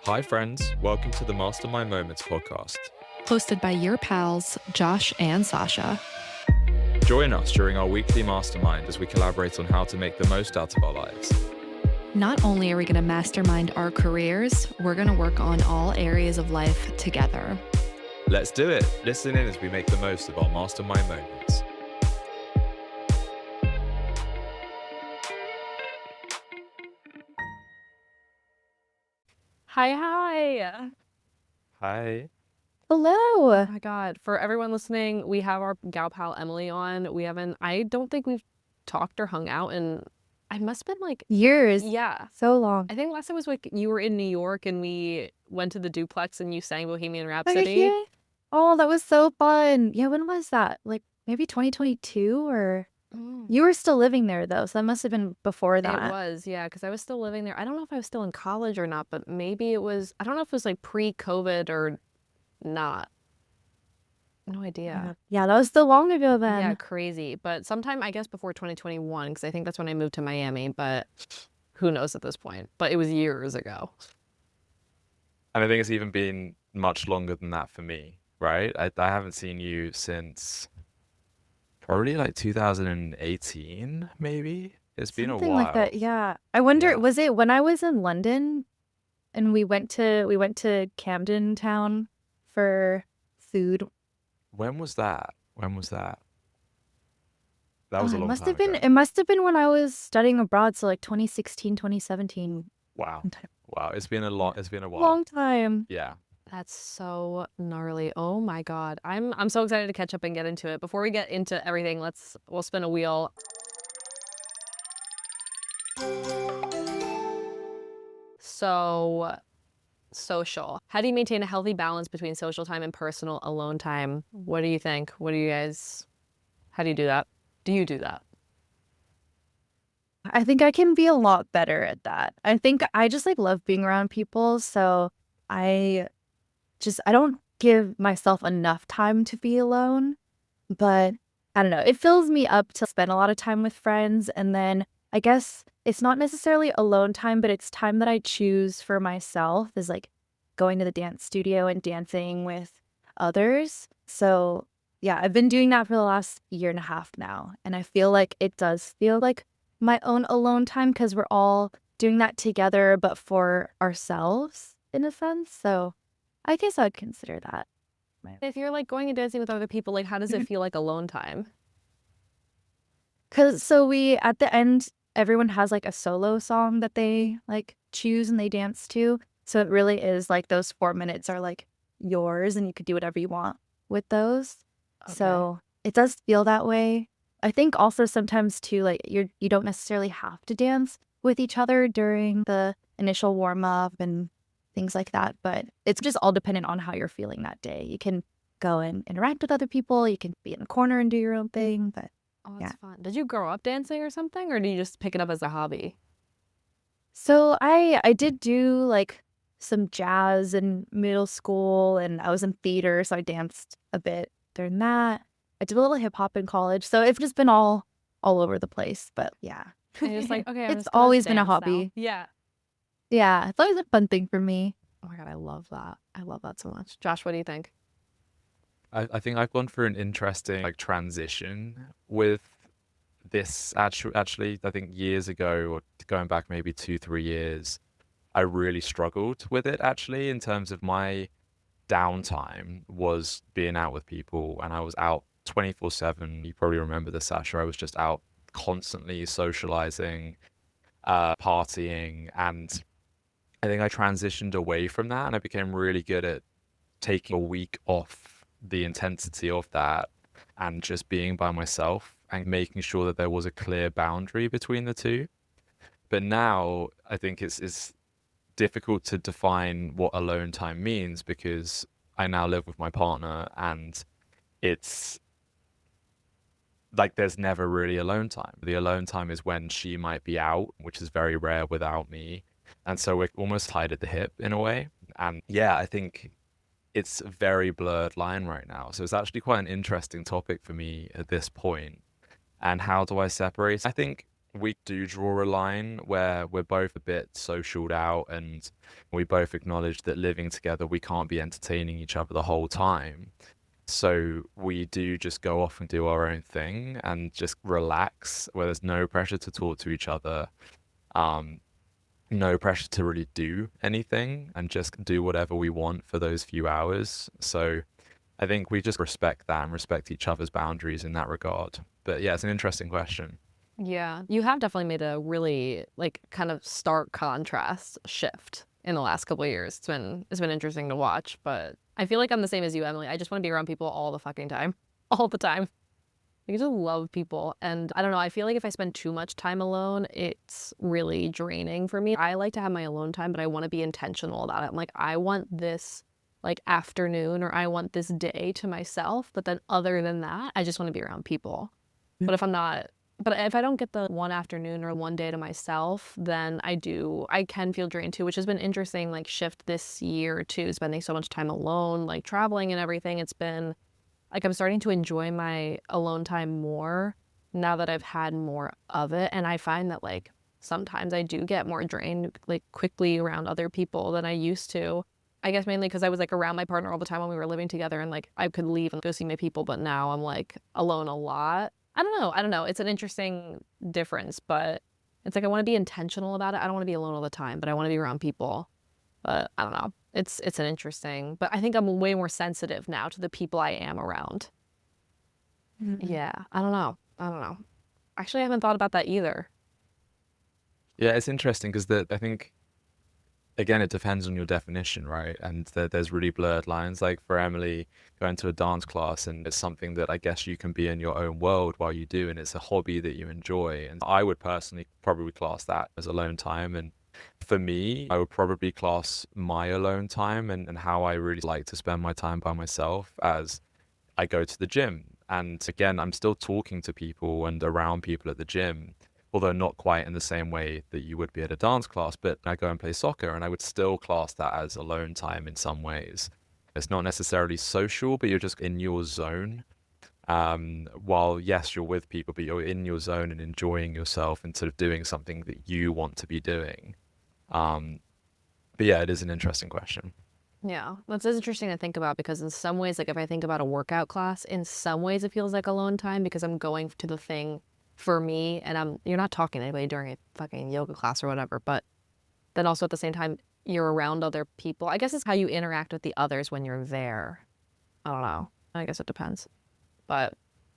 Hi, friends. Welcome to the Mastermind Moments podcast. Hosted by your pals, Josh and Sasha. Join us during our weekly mastermind as we collaborate on how to make the most out of our lives. Not only are we going to mastermind our careers, we're going to work on all areas of life together. Let's do it. Listen in as we make the most of our mastermind moments. Hi. Hi. Hello. Oh my God. For everyone listening, we have our gal pal Emily on. I don't think we've talked or hung out in, I must have been like, Years. yeah. So long. I think last time was like you were in New York and we went to the duplex and you sang Bohemian Okay, Rhapsody. yeah. Oh, that was so fun. Yeah, when was that? Like maybe 2022 or you were still living there though, so that must have been before that. It was, yeah, because I was still living there. I don't know if I was still in college or not, but maybe it was, I don't know if it was like pre-COVID or not. No idea. Yeah, that was so long ago then. Yeah, crazy. But sometime, I guess, before 2021, because I think that's when I moved to Miami, but who knows at this point. But it was years ago. And I think it's even been much longer than that for me, right? I haven't seen you since probably like 2018, maybe. It's been Something a while. like that. Yeah. I wonder, Yeah. was it when I was in London and we went to Camden Town for food? When was that? That was a long It must time have been ago. it must have been when I was studying abroad, so like 2016, 2017. Wow. Long time. Wow. It's been a while. Long time. Yeah. That's so gnarly. Oh my God. I'm so excited to catch up and get into it. Before we get into everything, we'll spin a wheel. So, social. How do you maintain a healthy balance between social time and personal alone time? What do you think? How do you do that? Do you do that? I think I can be a lot better at that. I think I just like love being around people, so I don't give myself enough time to be alone, but I don't know. It fills me up to spend a lot of time with friends, and then I guess it's not necessarily alone time, but it's time that I choose for myself is like going to the dance studio and dancing with others. So, yeah, I've been doing that for the last year and a half now, and I feel like it does feel like my own alone time because we're all doing that together, but for ourselves in a sense. So I guess I'd consider that. If you're like going and dancing with other people, like how does it feel like alone time? At the end, everyone has like a solo song that they like choose and they dance to. So it really is like those 4 minutes are like yours and you could do whatever you want with those. Okay. So it does feel that way. I think also sometimes too, like you don't necessarily have to dance with each other during the initial warm up and things like that, but it's just all dependent on how you're feeling that day. You can go and interact with other people, you can be in the corner and do your own thing, but Oh, that's fun. Did you grow up dancing or something, or do you just pick it up as a hobby? so I did do like some jazz in middle school and I was in theater, so I danced a bit during that. I did a little hip hop in college, so it's just been all over the place, but yeah. And you're just like, okay, I'm It's just gonna always been a dance now. hobby. Yeah. Yeah, it's always a fun thing for me. Oh my God, I love that. I love that so much. Josh, what do you think? I think I've gone through an interesting like transition with this actually I think years ago or going back maybe 2-3 years I really struggled with it actually in terms of my downtime was being out with people and I was out 24/7. You probably remember this, Sasha. I was just out constantly socializing, partying, and I think I transitioned away from that and I became really good at taking a week off the intensity of that and just being by myself and making sure that there was a clear boundary between the two. But now I think it's difficult to define what alone time means because I now live with my partner and it's like there's never really alone time. The alone time is when she might be out, which is very rare without me. And so we're almost tied at the hip in a way. And yeah, I think it's a very blurred line right now. So it's actually quite an interesting topic for me at this point. And how do I separate? I think we do draw a line where we're both a bit socialed out, and we both acknowledge that living together, we can't be entertaining each other the whole time. So we do just go off and do our own thing and just relax, where there's no pressure to talk to each other, um, no pressure to really do anything, and just do whatever we want for those few hours. So I think we just respect that and respect each other's boundaries in that regard. But yeah, it's an interesting question. Yeah, you have definitely made a really like kind of stark contrast shift in the last couple of years. It's been interesting to watch, but I feel like I'm the same as you, Emily. I just want to be around people all the fucking time, all the time. I just love people, and I don't know. I feel like if I spend too much time alone, it's really draining for me. I like to have my alone time, but I want to be intentional about it. I'm like, I want this like afternoon or I want this day to myself, but then other than that, I just want to be around people. But if I don't get the one afternoon or one day to myself, then I can feel drained too, which has been interesting, like shift this year too, spending so much time alone, like traveling and everything. It's been like I'm starting to enjoy my alone time more now that I've had more of it. And I find that like sometimes I do get more drained like quickly around other people than I used to. I guess mainly because I was like around my partner all the time when we were living together and like I could leave and go see my people, but now I'm like alone a lot. I don't know. It's an interesting difference, but it's like I want to be intentional about it. I don't want to be alone all the time, but I want to be around people. But I don't know. It's an interesting, but I think I'm way more sensitive now to the people I am around. Yeah, I don't know. Actually, I haven't thought about that either. Yeah, it's interesting because I think, again, it depends on your definition, right? And there's really blurred lines. Like for Emily, going to a dance class, and it's something that I guess you can be in your own world while you do, and it's a hobby that you enjoy. And I would personally probably class that as alone time. And for me, I would probably class my alone time and how I really like to spend my time by myself as I go to the gym. And again, I'm still talking to people and around people at the gym, although not quite in the same way that you would be at a dance class. But I go and play soccer, and I would still class that as alone time in some ways. It's not necessarily social, but you're just in your zone. While yes, you're with people, but you're in your zone and enjoying yourself and sort of doing something that you want to be doing. Um, but yeah, it is an interesting question. Yeah, that's interesting to think about because in some ways, like if I think about a workout class, in some ways it feels like alone time because I'm going to the thing for me and you're not talking to anybody during a fucking yoga class or whatever, but then also at the same time, you're around other people. I guess it's how you interact with the others when you're there. I don't know. I guess it depends. But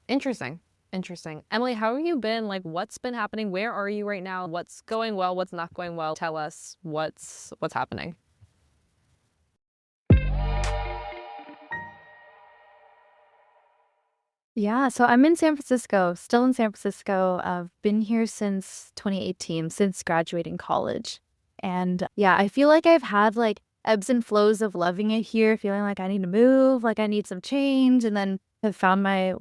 interesting. Interesting. Emily, how have you been? Like, what's been happening? Where are you right now? What's going well? What's not going well? Tell us what's happening. Yeah, so I'm in San Francisco, still in San Francisco. I've been here since 2018, since graduating college. And yeah, I feel like I've had like ebbs and flows of loving it here, feeling like I need to move, like I need some change, and then have found my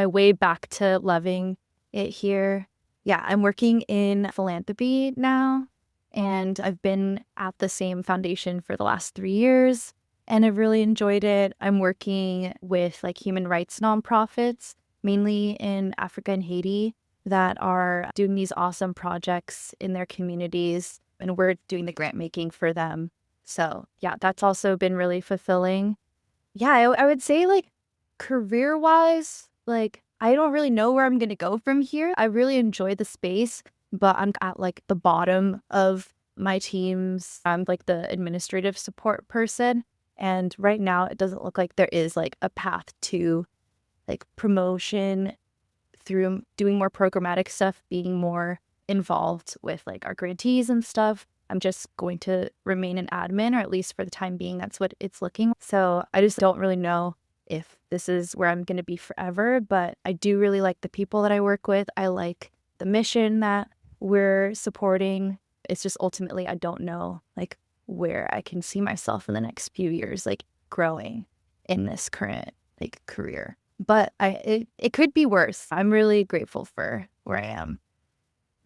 way back to loving it here. Yeah, I'm working in philanthropy now, and I've been at the same foundation for the last 3 years, and I've really enjoyed it. I'm working with like human rights nonprofits, mainly in Africa and Haiti, that are doing these awesome projects in their communities, and we're doing the grant making for them. So yeah, that's also been really fulfilling. Yeah, I would say like career wise, like I don't really know where I'm gonna go from here. I really enjoy the space, but I'm at like the bottom of my teams. I'm like the administrative support person. And right now it doesn't look like there is like a path to like promotion through doing more programmatic stuff, being more involved with like our grantees and stuff. I'm just going to remain an admin, or at least for the time being, that's what it's looking. So I just don't really know if this is where I'm going to be forever, but I do really like the people that I work with. I like the mission that we're supporting. It's just ultimately, I don't know like where I can see myself in the next few years, like growing in this current like career. But it could be worse. I'm really grateful for where I am.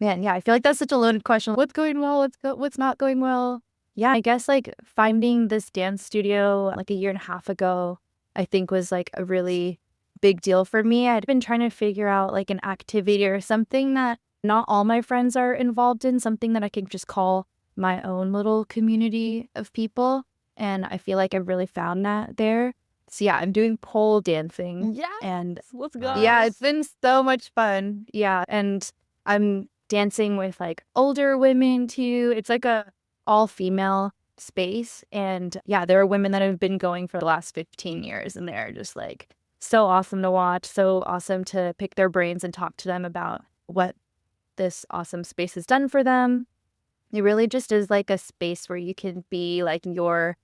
Man, yeah, I feel like that's such a loaded question. What's going well? What's not going well? Yeah, I guess like finding this dance studio like a year and a half ago, I think was like a really big deal for me. I'd been trying to figure out like an activity or something that not all my friends are involved in something that I can just call my own little community of people. And I feel like I've really found that there. So yeah, I'm doing pole dancing. Yeah. And Let's go. yeah, it's been so much fun. Yeah. And I'm dancing with like older women too. It's like a all female space. And yeah, there are women that have been going for the last 15 years and they're just like so awesome to watch, so awesome to pick their brains and talk to them about what this awesome space has done for them. It really just is like a space where you can be like your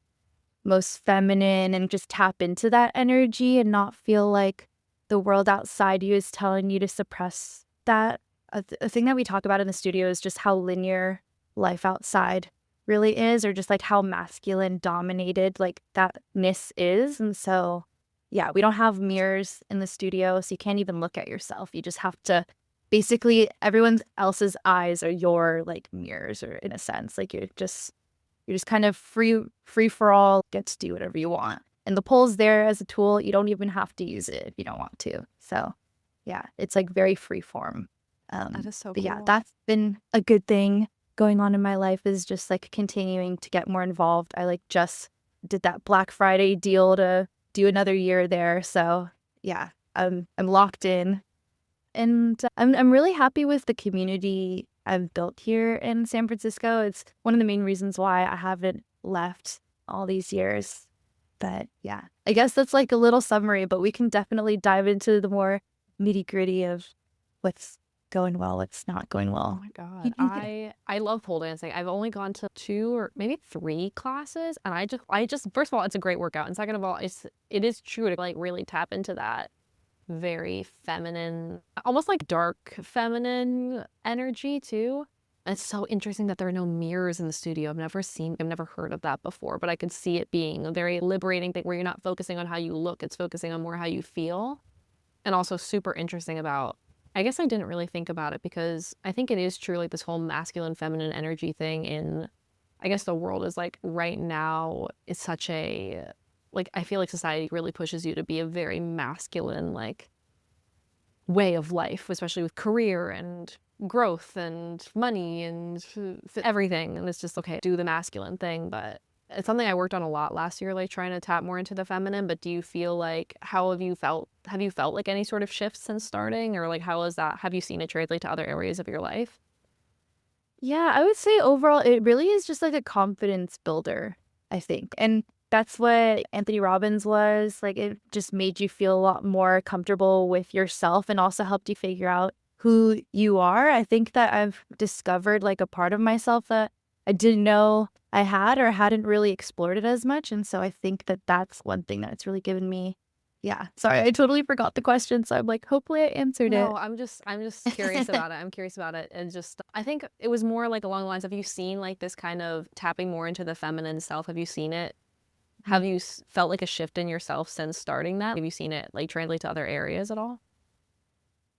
most feminine and just tap into that energy and not feel like the world outside you is telling you to suppress that. A thing that we talk about in the studio is just how linear life outside really is, or just like how masculine dominated like thatness is. And so, yeah, we don't have mirrors in the studio, so you can't even look at yourself. You just have to basically, everyone else's eyes are your like mirrors, or in a sense, like you're just kind of free for all, get to do whatever you want. And the pole's there as a tool. You don't even have to use it if you don't want to. So yeah, it's like very free form. That is so but yeah, cool. that's been a good thing going on in my life, is just like continuing to get more involved. I like just did that Black Friday deal to do another year there. So yeah, I'm locked in. And I'm really happy with the community I've built here in San Francisco. It's one of the main reasons why I haven't left all these years. But yeah, I guess that's like a little summary, but we can definitely dive into the more nitty gritty of what's going well, what's not going Oh well. my God. I love pole dancing. I've only gone to 2 or maybe 3 classes, and I just first of all, it's a great workout, and second of all, it is true to like really tap into that very feminine, almost like dark feminine energy too. And it's so interesting that there are no mirrors in the studio. I've never heard of that before, but I could see it being a very liberating thing where you're not focusing on how you look, it's focusing on more how you feel. And also super interesting about, I guess I didn't really think about it because I think it is true, like this whole masculine feminine energy thing in, I guess the world is like right now, it's such a, like, I feel like society really pushes you to be a very masculine, like, way of life, especially with career and growth and money and everything. And it's just, okay, do the masculine thing. But it's something I worked on a lot last year, like trying to tap more into the feminine. But do you feel like, how have you felt? Have you felt like any sort of shifts since starting? Or like, how is that? Have you seen it translate to other areas of your life? Yeah, I would say overall, it really is just like a confidence builder, I think. And that's what Anthony Robbins was. Like, it just made you feel a lot more comfortable with yourself and also helped you figure out who you are. I think that I've discovered like a part of myself that I didn't know I had or hadn't really explored it as much. And so I think that that's one thing that it's really given me. Yeah. Sorry, I totally forgot the question. So I'm like, hopefully I answered it. No, I'm just curious about it. I'm curious about it. And just, I think it was more like along the lines of, have you seen like this kind of tapping more into the feminine self? Have you seen it? Have you felt like a shift in yourself since starting that? Have you seen it like translate to other areas at all?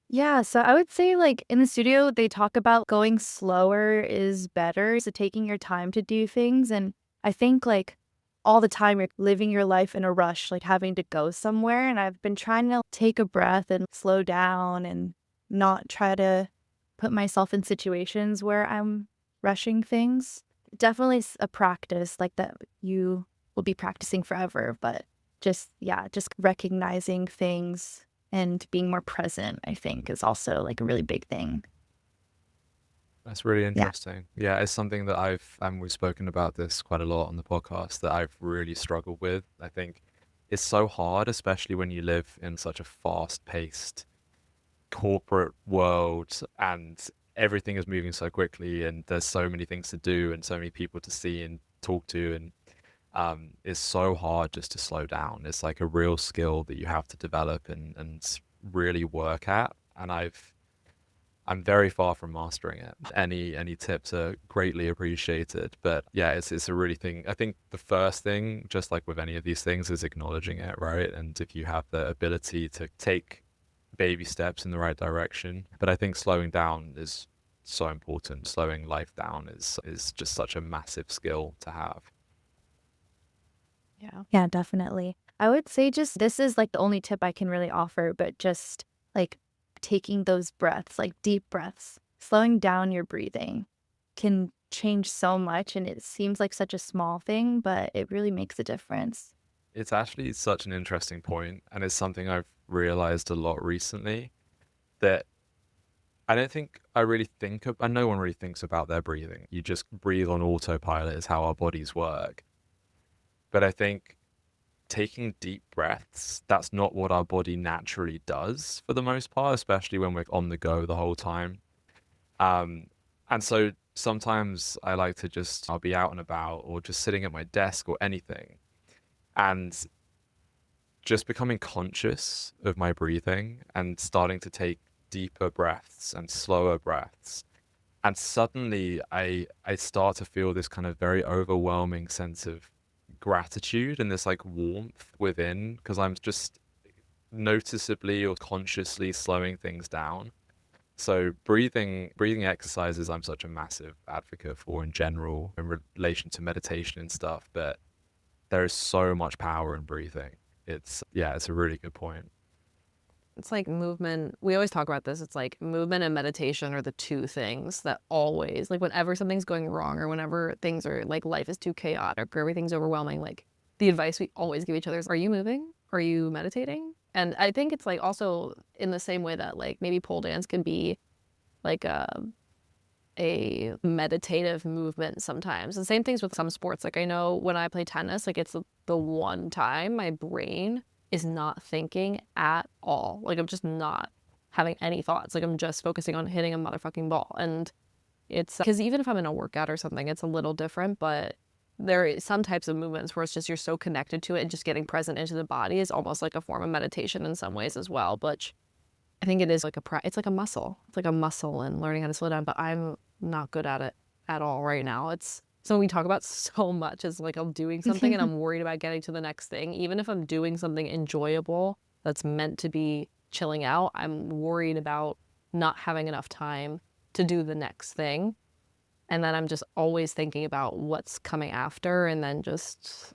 Yeah, so I would say like in the studio, they talk about going slower is better. So taking your time to do things. And I think like all the time you're living your life in a rush, like having to go somewhere. And I've been trying to take a breath and slow down and not try to put myself in situations where I'm rushing things. Definitely a practice like that you will be practicing forever, but just, yeah, just recognizing things and being more present, I think, is also like a really big thing. That's really Yeah. interesting. Yeah, it's something that we've spoken about this quite a lot on the podcast, that I've really struggled with. I think it's so hard, especially when you live in such a fast-paced corporate world and everything is moving so quickly and there's so many things to do and so many people to see and talk to, and it's so hard just to slow down. It's like a real skill that you have to develop and really work at. And I'm very far from mastering it. Any tips are greatly appreciated. But yeah, it's a really thing. I think the first thing, just like with any of these things, is acknowledging it, right? And if you have the ability to take baby steps in the right direction. But I think slowing down is so important. Slowing life down is just such a massive skill to have. Yeah. Yeah, definitely. I would say just this is like the only tip I can really offer, but just like taking those breaths, like deep breaths. slowing down your breathing can change so much, and it seems like such a small thing, but it really makes a difference. It's actually such an interesting point, and it's something I've realized a lot recently that I don't think I really think of, and no one really thinks about their breathing. You just breathe on autopilot is how our bodies work. But I think taking deep breaths, that's not what our body naturally does for the most part, especially when we're on the go the whole time. Um, and so sometimes I like to I'll be out and about or just sitting at my desk or anything, and just becoming conscious of my breathing and starting to take deeper breaths and slower breaths. And suddenly I start to feel this kind of very overwhelming sense of gratitude and this like warmth within because I'm just noticeably or consciously slowing things down. So breathing exercises I'm such a massive advocate for in general in relation to meditation and stuff, but there is so much power in breathing. It's a really good point. It's like movement. We always talk about this. It's like movement and meditation are the two things that always, like, whenever something's going wrong or whenever things are like life is too chaotic or everything's overwhelming, like the advice we always give each other is, are you moving? Are you meditating? And I think it's like also in the same way that like maybe pole dance can be like a meditative movement sometimes. The same things with some sports. Like I know when I play tennis, like it's the one time my brain is not thinking at all. Like I'm just not having any thoughts. Like I'm just focusing on hitting a motherfucking ball. And it's because even if I'm in a workout or something, it's a little different, but there is some types of movements where it's just you're so connected to it and just getting present into the body is almost like a form of meditation in some ways as well. But I think it is like it's like a muscle. It's like a muscle and learning how to slow down, but I'm not good at it at all right now. It's something we talk about so much is like I'm doing something and I'm worried about getting to the next thing. Even if I'm doing something enjoyable that's meant to be chilling out, I'm worried about not having enough time to do the next thing. And then I'm just always thinking about what's coming after and then just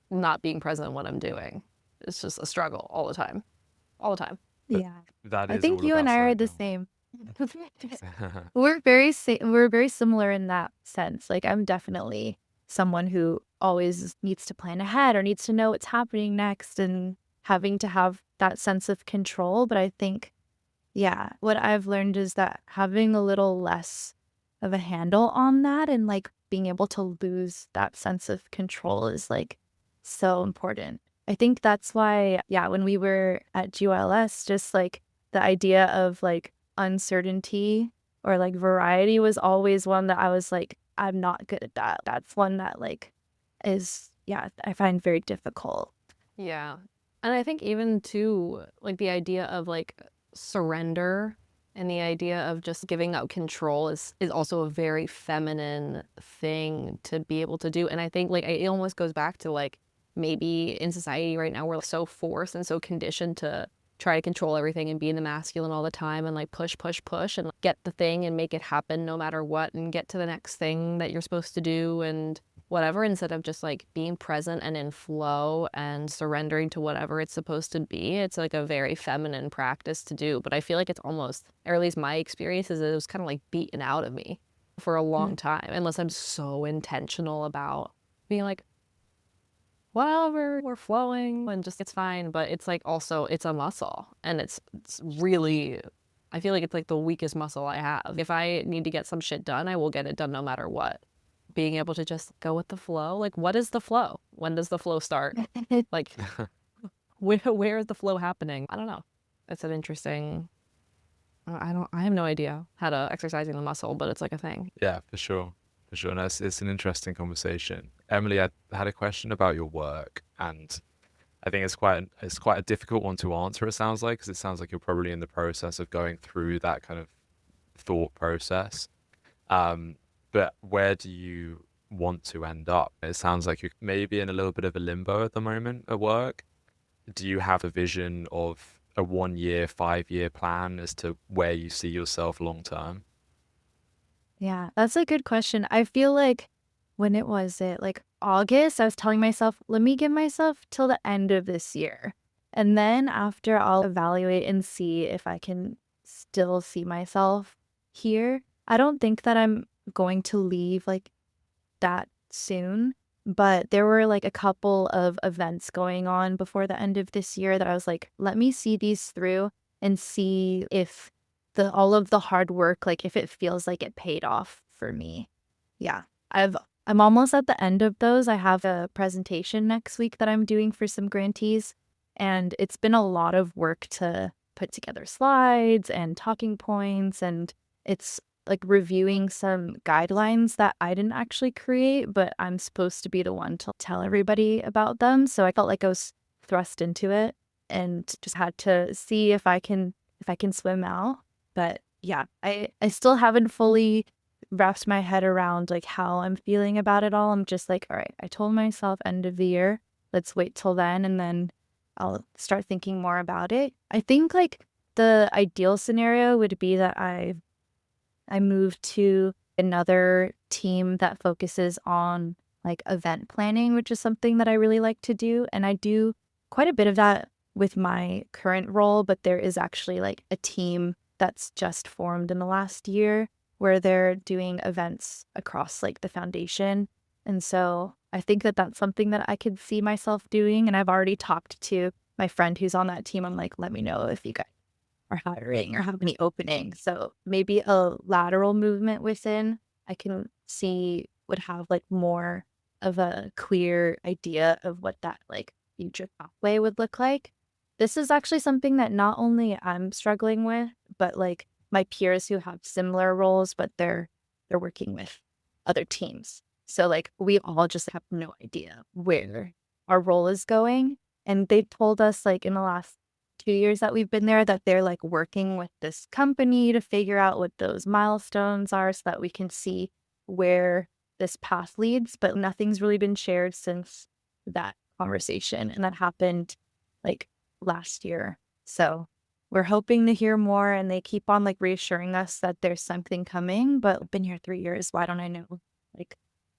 not being present in what I'm doing. It's just a struggle all the time. All the time. But Yeah. that I is think all you and about I are slowing the down. same. We're very similar in that sense. Like I'm definitely someone who always needs to plan ahead or needs to know what's happening next and having to have that sense of control. But I think, yeah, what I've learned is that having a little less of a handle on that and like being able to lose that sense of control is like so important. I think that's why, yeah, when we were at GYLS, just like the idea of like uncertainty or like variety was always one that I was like, I'm not good at that. That's one that like is, yeah, I find very difficult. Yeah. And I think even too, like the idea of like surrender and the idea of just giving up control is also a very feminine thing to be able to do. And I think like it almost goes back to like maybe in society right now we're so forced and so conditioned to try to control everything and be in the masculine all the time and like push, push, push and like, get the thing and make it happen no matter what and get to the next thing that you're supposed to do and whatever, instead of just like being present and in flow and surrendering to whatever it's supposed to be. It's like a very feminine practice to do, but I feel like it's almost, or at least my experience is it was kind of like beaten out of me for a long time, unless I'm so intentional about being like, whatever, we're flowing and just it's fine. But it's like also it's a muscle and it's really, I feel like it's like the weakest muscle I have. If I need to get some shit done, I will get it done no matter what. Being able to just go with the flow. Like, what is the flow? When does the flow start? Like, where is the flow happening? I don't know. It's an interesting, I have no idea how to exercising the muscle, but it's like a thing. Yeah, for sure. For sure. No, it's an interesting conversation. Emily, I had a question about your work, and I think it's quite a difficult one to answer, it sounds like, because it sounds like you're probably in the process of going through that kind of thought process. Um, but where do you want to end up? It sounds like you're maybe in a little bit of a limbo at the moment at work. Do you have a vision of a 1 year, 5 year plan as to where you see yourself long term? Yeah, that's a good question. I feel like when it was it, like August, I was telling myself, let me give myself till the end of this year. And then after I'll evaluate and see if I can still see myself here. I don't think that I'm going to leave like that soon, but there were like a couple of events going on before the end of this year that I was like, let me see these through and see if the all of the hard work, like if it feels like it paid off for me. Yeah. I'm almost at the end of those. I have a presentation next week that I'm doing for some grantees, and it's been a lot of work to put together slides and talking points, and it's like reviewing some guidelines that I didn't actually create, but I'm supposed to be the one to tell everybody about them. So I felt like I was thrust into it and just had to see if I can swim out. But yeah, I still haven't fully wrapped my head around like how I'm feeling about it all. I'm just like, all right, I told myself end of the year, let's wait till then, and then I'll start thinking more about it. I think like the ideal scenario would be that I moved to another team that focuses on like event planning, which is something that I really like to do. And I do quite a bit of that with my current role, but there is actually like a team that's just formed in the last year where they're doing events across like the foundation. And so I think that that's something that I could see myself doing. And I've already talked to my friend who's on that team. I'm like, let me know if you guys are hiring or have any openings. So maybe a lateral movement within I can see would have like more of a clear idea of what that like future pathway would look like. This is actually something that not only I'm struggling with, but like my peers who have similar roles, but they're working with other teams. So like we all just have no idea where our role is going. And they told us like in the last 2 years that we've been there that they're like working with this company to figure out what those milestones are so that we can see where this path leads. But nothing's really been shared since that conversation. And that happened like last year. So we're hoping to hear more, and they keep on like reassuring us that there's something coming. But I've been here 3 years. Why don't I know like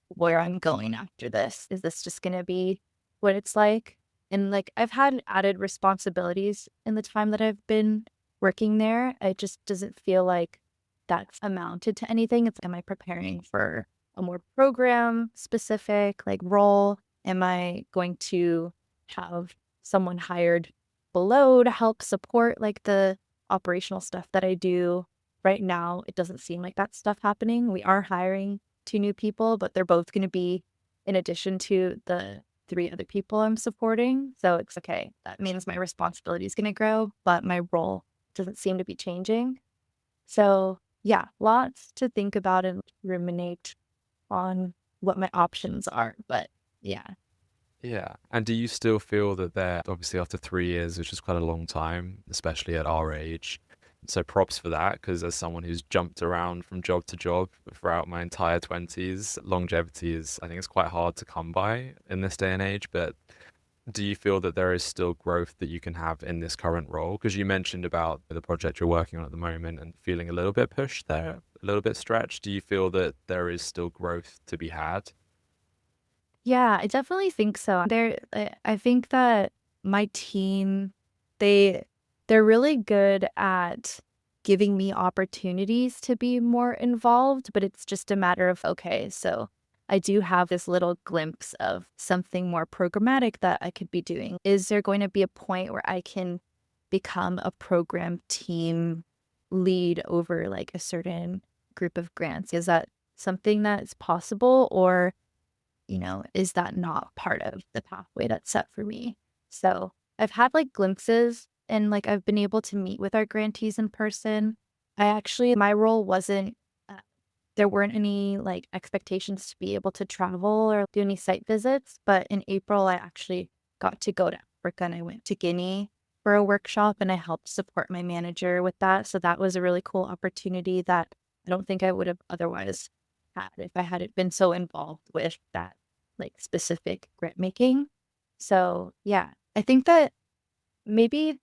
where I'm going after this? Is this just going to be what it's like? And like I've had added responsibilities in the time that I've been working there. It just doesn't feel like that's amounted to anything. It's, am I preparing for a more program specific like role? Am I going to have someone hired below to help support like the operational stuff that I do? Right now, it doesn't seem like that stuff happening. We are hiring 2 new people, but they're both going to be in addition to the 3 other people I'm supporting. So it's okay. That means my responsibility is going to grow, but my role doesn't seem to be changing. So yeah, lots to think about and ruminate on what my options are. But yeah. Yeah. And do you still feel that they're obviously after 3 years, which is quite a long time, especially at our age? So props for that, because as someone who's jumped around from job to job throughout my entire 20s, longevity is, I think it's quite hard to come by in this day and age. But do you feel that there is still growth that you can have in this current role? Because you mentioned about the project you're working on at the moment and feeling a little bit pushed there, a little bit stretched. Do you feel that there is still growth to be had? Yeah, I definitely think so. I think that my team, they they're really good at giving me opportunities to be more involved, but it's just a matter of, okay, so I do have this little glimpse of something more programmatic that I could be doing. Is there going to be a point where I can become a program team lead over like a certain group of grants? Is that something that's possible, or is that not part of the pathway that's set for me? So I've had like glimpses, and like I've been able to meet with our grantees in person. My role wasn't, there weren't any like expectations to be able to travel or do any site visits. But in April, I actually got to go to Africa, and I went to Guinea for a workshop, and I helped support my manager with that. So that was a really cool opportunity that I don't think I would have otherwise had if I hadn't been so involved with that like specific grant making. So yeah, I think that maybe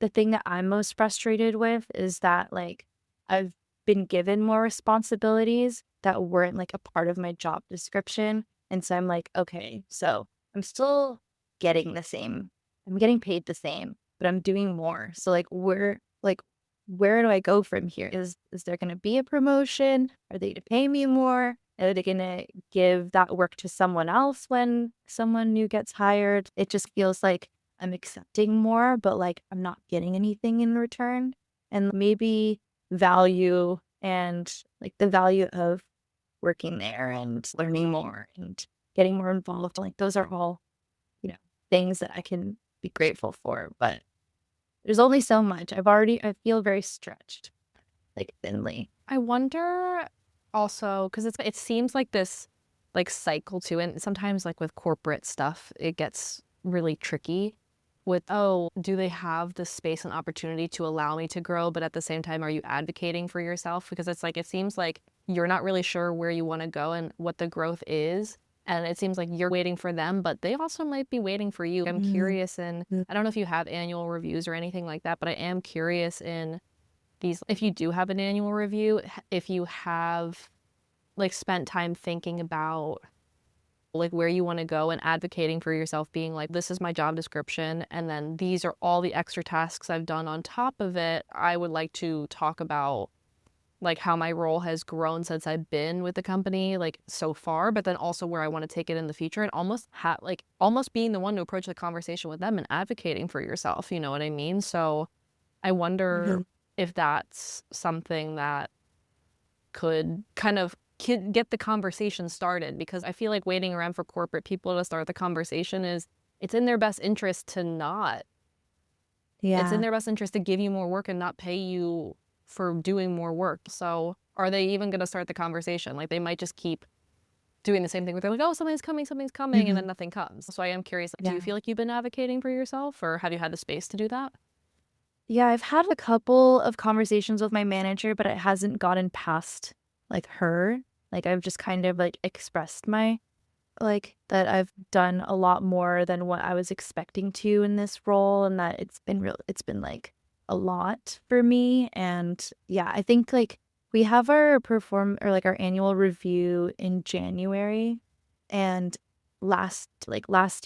the thing that I'm most frustrated with is that like I've been given more responsibilities that weren't like a part of my job description. And so I'm like, okay, so I'm still getting the same, I'm getting paid the same, but I'm doing more. So like we're like, where do I go from here? Is there going to be a promotion? Are they to pay me more? Are they going to give that work to someone else when someone new gets hired? It just feels like I'm accepting more, but like I'm not getting anything in return. And maybe value and like the value of working there and learning more and getting more involved. Like those are all, things that I can be grateful for. But there's only so much. I feel very stretched, like thinly. I wonder also because it seems like this like cycle too, and sometimes like with corporate stuff, it gets really tricky with, oh, do they have the space and opportunity to allow me to grow? But at the same time, are you advocating for yourself? Because it's like, it seems like you're not really sure where you want to go and what the growth is. And it seems like you're waiting for them, but they also might be waiting for you. I'm curious in, I don't know if you have annual reviews or anything like that, but I am curious in these, if you do have an annual review, if you have like spent time thinking about like where you want to go and advocating for yourself, being like, this is my job description, and then these are all the extra tasks I've done on top of it. I would like to talk about like how my role has grown since I've been with the company like so far, but then also where I want to take it in the future, and almost being the one to approach the conversation with them and advocating for yourself, you know what I mean? So I wonder if that's something that could kind of get the conversation started, because I feel like waiting around for corporate people to start the conversation it's in their best interest to not. It's in their best interest to give you more work and not pay you for doing more work. So are they even going to start the conversation? Like they might just keep doing the same thing where they're like, oh, something's coming, and then nothing comes. So I am curious, like, do you feel like you've been advocating for yourself, or have you had the space to do that? Yeah, I've had a couple of conversations with my manager, but it hasn't gotten past like her. Like I've just kind of like expressed that I've done a lot more than what I was expecting to in this role, and that it's been like a lot for me. And yeah, I think like we have our our annual review in January, and last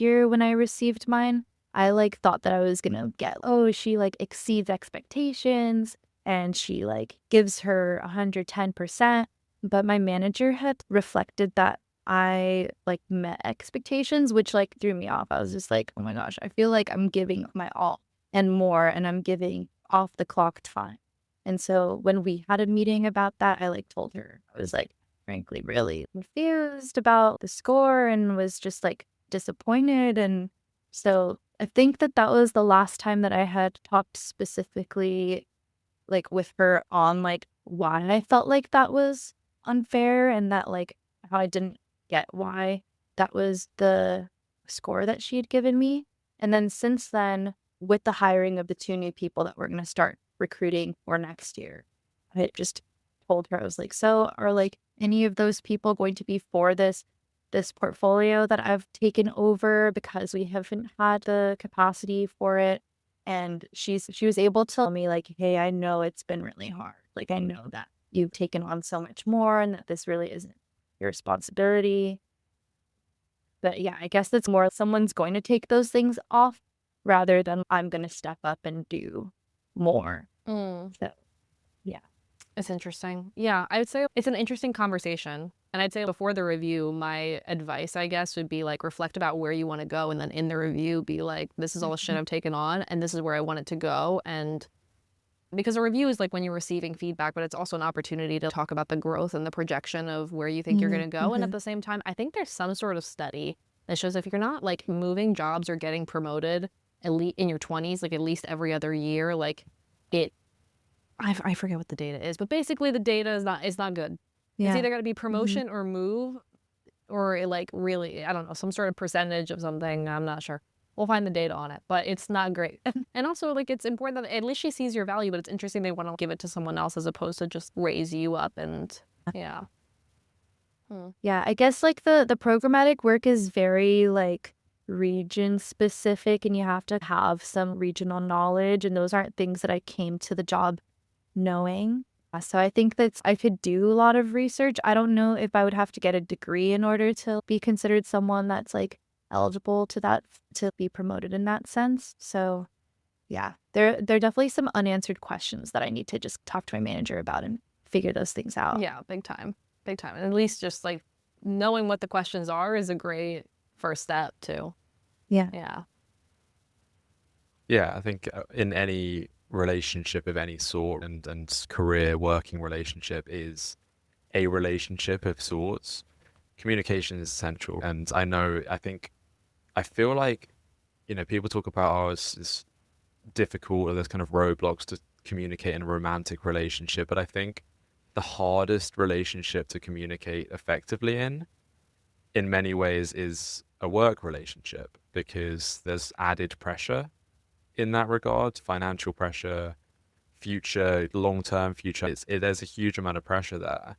year when I received mine, I like thought that I was gonna get, oh, she like exceeds expectations and she like gives her 110%. But my manager had reflected that I like met expectations, which like threw me off. I was just like, oh my gosh, I feel like I'm giving my all and more, and I'm giving off the clock time. And so when we had a meeting about that, I like told her, I was like, frankly, really confused about the score and was just like disappointed. And so I think that was the last time that I had talked specifically like with her on like why I felt like that was unfair, and that like how I didn't get why that was the score that she had given me. And then since then, with the hiring of the 2 new people that we're going to start recruiting for next year, I just told her, I was like, so are like any of those people going to be for this portfolio that I've taken over, because we haven't had the capacity for it? And she was able to tell me like, hey, I know it's been really hard. Like I know that you've taken on so much more and that this really isn't your responsibility. But yeah, I guess it's more someone's going to take those things off rather than I'm going to step up and do more. So yeah. It's interesting. Yeah, I would say it's an interesting conversation. And I'd say before the review, my advice, I guess, would be like reflect about where you want to go. And then in the review, be like, this is all the shit I've taken on and this is where I want it to go. And because a review is like when you're receiving feedback, but it's also an opportunity to talk about the growth and the projection of where you think you're going to go. And at the same time, I think there's some sort of study that shows if you're not like moving jobs or getting promoted at least in your 20s, like at least every other year, like I forget what the data is, but basically the data is not good. Yeah. It's either got to be promotion or move, or like really, I don't know, some sort of percentage of something. I'm not sure. We'll find the data on it, but it's not great. And also, like, it's important that at least she sees your value, but it's interesting they want to give it to someone else as opposed to just raise you up. And yeah. Yeah, I guess like the programmatic work is very like region specific, and you have to have some regional knowledge, and those aren't things that I came to the job knowing. So I think that I could do a lot of research. I don't know if I would have to get a degree in order to be considered someone that's like eligible to be promoted in that sense. So Yeah, there are definitely some unanswered questions that I need to just talk to my manager about and figure those things out. Yeah, big time. Big time. And at least just like knowing what the questions are is a great first step too. Yeah. Yeah. Yeah, I think in any relationship of any sort, and career working relationship is a relationship of sorts, communication is essential. And I feel like, people talk about, oh, it's difficult, or there's kind of roadblocks to communicate in a romantic relationship. But I think the hardest relationship to communicate effectively in many ways, is a work relationship, because there's added pressure in that regard, financial pressure, future, long-term future. There's a huge amount of pressure there.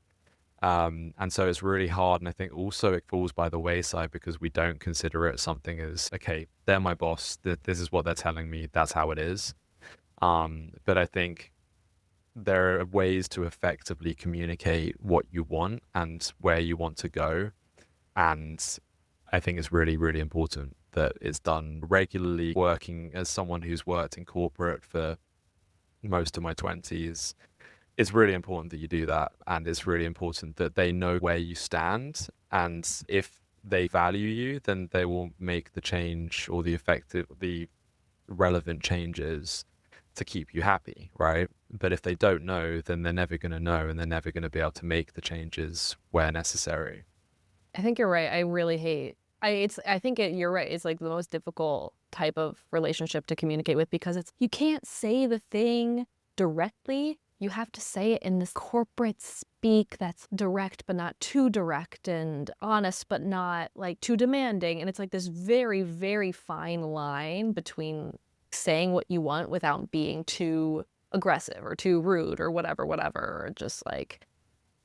And so it's really hard. And I think also it falls by the wayside because we don't consider it something as, okay, they're my boss. This is what they're telling me. That's how it is. But I think there are ways to effectively communicate what you want and where you want to go. And I think it's really, really important that it's done regularly. Working as someone who's worked in corporate for most of my 20s, it's really important that you do that. And it's really important that they know where you stand. And if they value you, then they will make the change or the relevant changes to keep you happy, right? But if they don't know, then they're never going to know, and they're never going to be able to make the changes where necessary. I think you're right. I really hate. You're right. It's like the most difficult type of relationship to communicate with, because you can't say the thing directly. You have to say it in this corporate speak that's direct but not too direct, and honest but not like too demanding. And it's like this very, very fine line between saying what you want without being too aggressive or too rude or whatever, or just like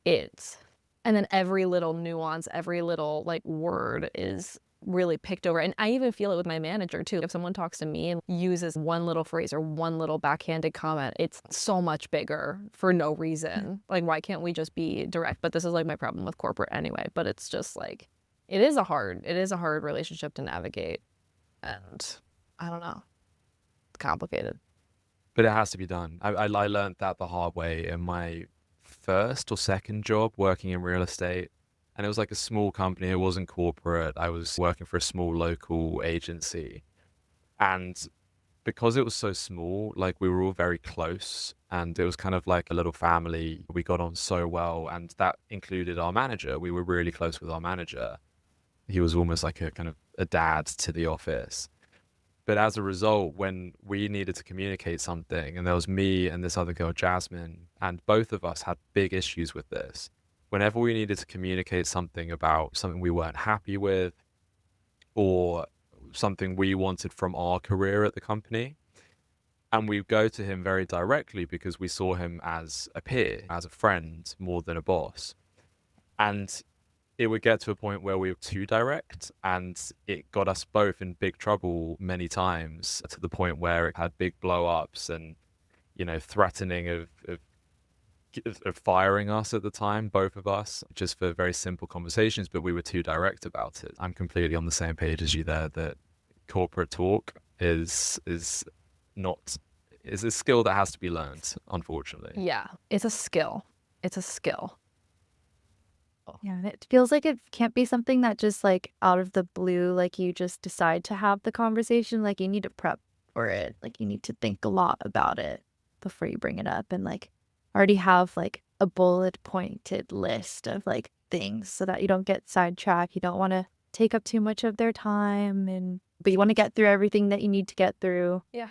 it's. And then every little nuance, every little like word is really picked over. And I even feel it with my manager too. If someone talks to me and uses one little phrase or one little backhanded comment, it's so much bigger for no reason. Like, why can't we just be direct? But this is like my problem with corporate anyway. But it's just like, it is a hard relationship to navigate. And I don't know, it's complicated. But it has to be done. I learned that the hard way in my first or second job working in real estate. And it was like a small company. It wasn't corporate. I was working for a small local agency. And because it was so small, like we were all very close, and it was kind of like a little family. We got on so well, and that included our manager. We were really close with our manager. He was almost like a kind of a dad to the office. But as a result, when we needed to communicate something, and there was me and this other girl, Jasmine, and both of us had big issues with this. Whenever we needed to communicate something about something we weren't happy with, or something we wanted from our career at the company, and we go to him very directly because we saw him as a peer, as a friend, more than a boss. And it would get to a point where we were too direct, and it got us both in big trouble many times, to the point where it had big blow ups and, threatening of firing us at the time, both of us, just for very simple conversations, but we were too direct about it. I'm completely on the same page as you there, that corporate talk is a skill that has to be learned, unfortunately. Yeah, it's a skill. It's a skill. Yeah, and it feels like it can't be something that just like out of the blue, like you just decide to have the conversation. Like you need to prep for it. Like you need to think a lot about it before you bring it up, and like already have like a bullet pointed list of like things so that you don't get sidetracked. You don't want to take up too much of their time, but you want to get through everything that you need to get through. Yeah.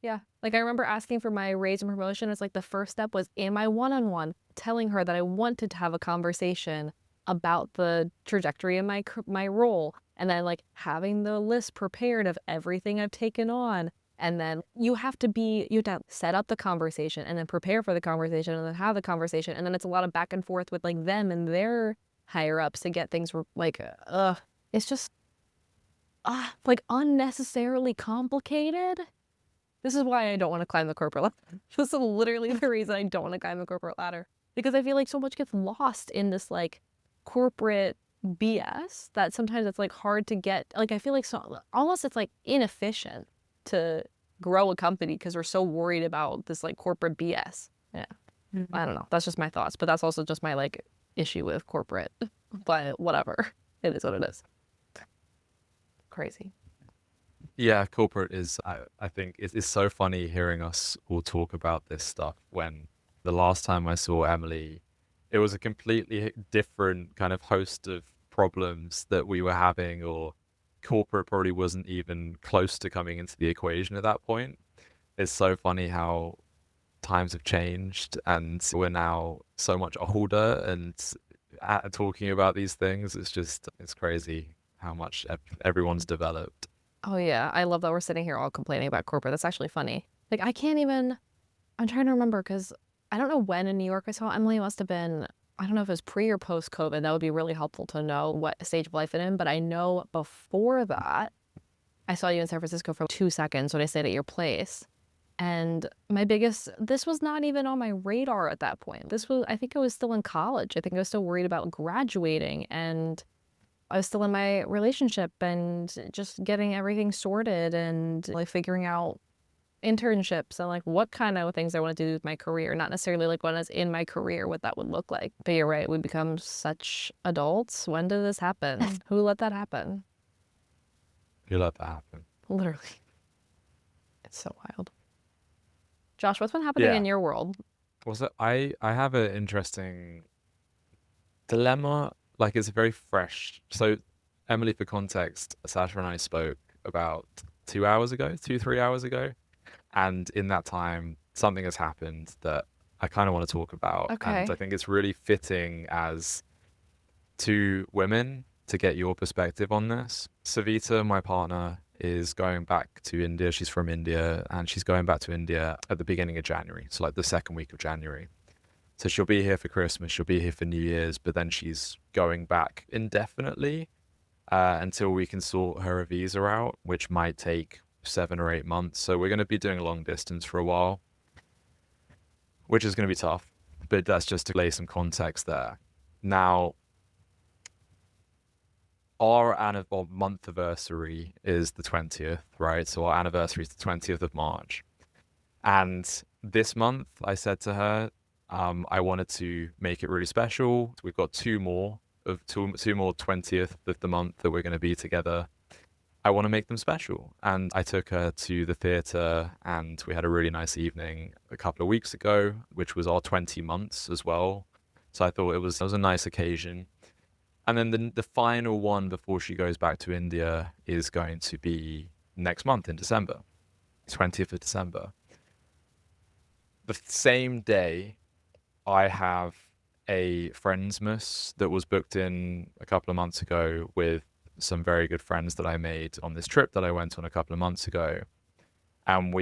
Yeah. Like I remember asking for my raise and promotion. It's like the first step was in my one-on-one, telling her that I wanted to have a conversation about the trajectory of my role, and then like having the list prepared of everything I've taken on. And then you have to set up the conversation and then prepare for the conversation and then have the conversation. And then it's a lot of back and forth with like them and their higher ups to get things like, it's just like unnecessarily complicated. This is why I don't want to climb the corporate ladder. This is literally the reason I don't want to climb the corporate ladder. Because I feel like so much gets lost in this like corporate BS that sometimes it's like hard to get. Like I feel like almost it's like inefficient to grow a company because we're so worried about this like corporate BS. Yeah. I don't know. That's just my thoughts, but that's also just my like issue with corporate. But whatever. It is what it is. Crazy. Yeah, corporate is, I think, it's so funny hearing us all talk about this stuff when the last time I saw Emily, it was a completely different kind of host of problems that we were having, or corporate probably wasn't even close to coming into the equation at that point. It's so funny how times have changed and we're now so much older and talking about these things. It's crazy how much everyone's developed. Oh yeah, I love that we're sitting here all complaining about corporate. That's actually funny. Like I'm trying to remember because I don't know when in New York I saw Emily. It must have been, I don't know if it was pre or post COVID. That would be really helpful to know what stage of life it in. But I know before that, I saw you in San Francisco for 2 seconds when I stayed at your place. And this was not even on my radar at that point. I think I was still in college. I think I was still worried about graduating, and I was still in my relationship and just getting everything sorted and like figuring out internships and like what kind of things I want to do with my career, not necessarily like when I was in my career, what that would look like. But you're right, we become such adults. When did this happen? Who let that happen? You let that happen. Literally. It's so wild. Josh, what's been happening in your world? Also, I have an interesting dilemma. Like, it's very fresh. So, Emily, for context, Sasha and I spoke about 3 hours ago. And in that time, something has happened that I kind of want to talk about. Okay. And I think it's really fitting as two women to get your perspective on this. Savita, my partner, is going back to India. She's from India, and she's going back to India at the beginning of January. So like the second week of January. So she'll be here for Christmas, she'll be here for New Year's, but then she's going back indefinitely until we can sort her visa out, which might take 7 or 8 months. So we're going to be doing long distance for a while, which is going to be tough, but that's just to lay some context there. Now, our month anniversary is the 20th, right? So our anniversary is the 20th of March. And this month, I said to her, I wanted to make it really special. We've got two more 20th of the month that we're going to be together. I want to make them special. And I took her to the theatre, and we had a really nice evening a couple of weeks ago, which was our 20 months as well. So I thought it was a nice occasion. And then the final one before she goes back to India is going to be next month in December, 20th of December. The same day, I have a Friendsmas that was booked in a couple of months ago with some very good friends that I made on this trip that I went on a couple of months ago. And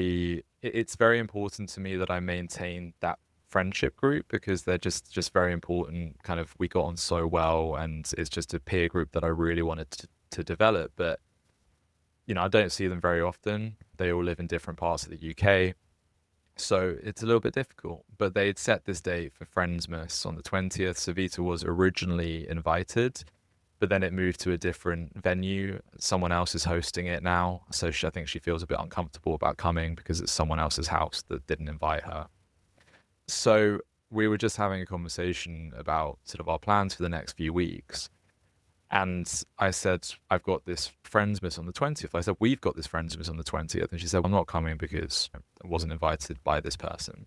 it's very important to me that I maintain that friendship group because they're just very important. Kind of, we got on so well, and it's just a peer group that I really wanted to develop. But, I don't see them very often. They all live in different parts of the UK. So it's a little bit difficult, but they'd set this date for Friendsmas on the 20th. Savita was originally invited, but then it moved to a different venue. Someone else is hosting it now. So I think she feels a bit uncomfortable about coming because it's someone else's house that didn't invite her. So we were just having a conversation about sort of our plans for the next few weeks. And I said, I've got this Friendsmas on the 20th. I said, we've got this Friendsmas on the 20th. And she said, I'm not coming because I wasn't invited by this person.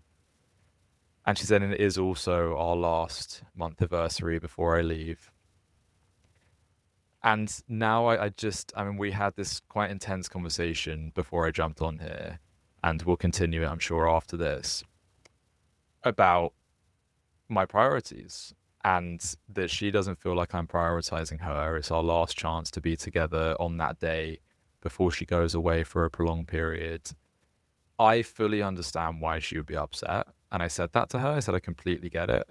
And she said, and it is also our last month anniversary before I leave. And now we had this quite intense conversation before I jumped on here, and we'll continue it, I'm sure, after this, about my priorities. And that she doesn't feel like I'm prioritizing her. It's our last chance to be together on that day before she goes away for a prolonged period. I fully understand why she would be upset. And I said that to her. I said, I completely get it.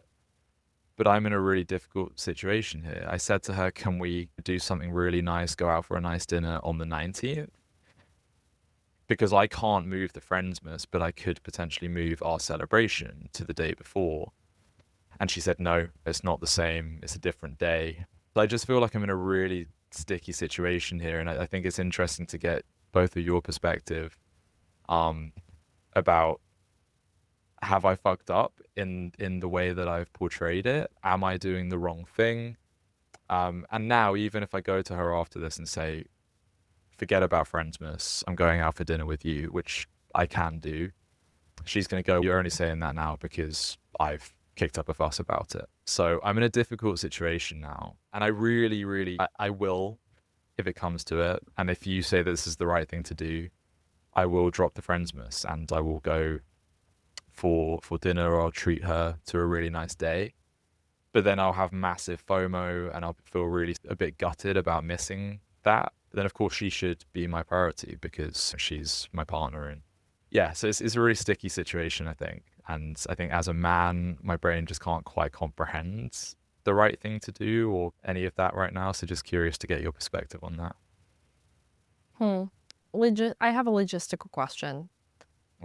But I'm in a really difficult situation here. I said to her, can we do something really nice, go out for a nice dinner on the 19th? Because I can't move the Friendsmas, but I could potentially move our celebration to the day before. And she said, no, it's not the same. It's a different day. So I just feel like I'm in a really sticky situation here. And I think it's interesting to get both of your perspective um, about have I fucked up in the way that I've portrayed it? Am I doing the wrong thing? And now, even if I go to her after this and say, forget about Friendsmas, I'm going out for dinner with you, which I can do, she's going to go, you're only saying that now because I've kicked up a fuss about it. So I'm in a difficult situation now. And I really, really, I will, if it comes to it. And if you say this is the right thing to do, I will drop the Friendsmas and I will go for dinner, or I'll treat her to a really nice day. But then I'll have massive FOMO and I'll feel really a bit gutted about missing that. But then of course she should be my priority because she's my partner. And yeah, so it's a really sticky situation, I think. And I think as a man, my brain just can't quite comprehend the right thing to do or any of that right now. So just curious to get your perspective on that. I have a logistical question.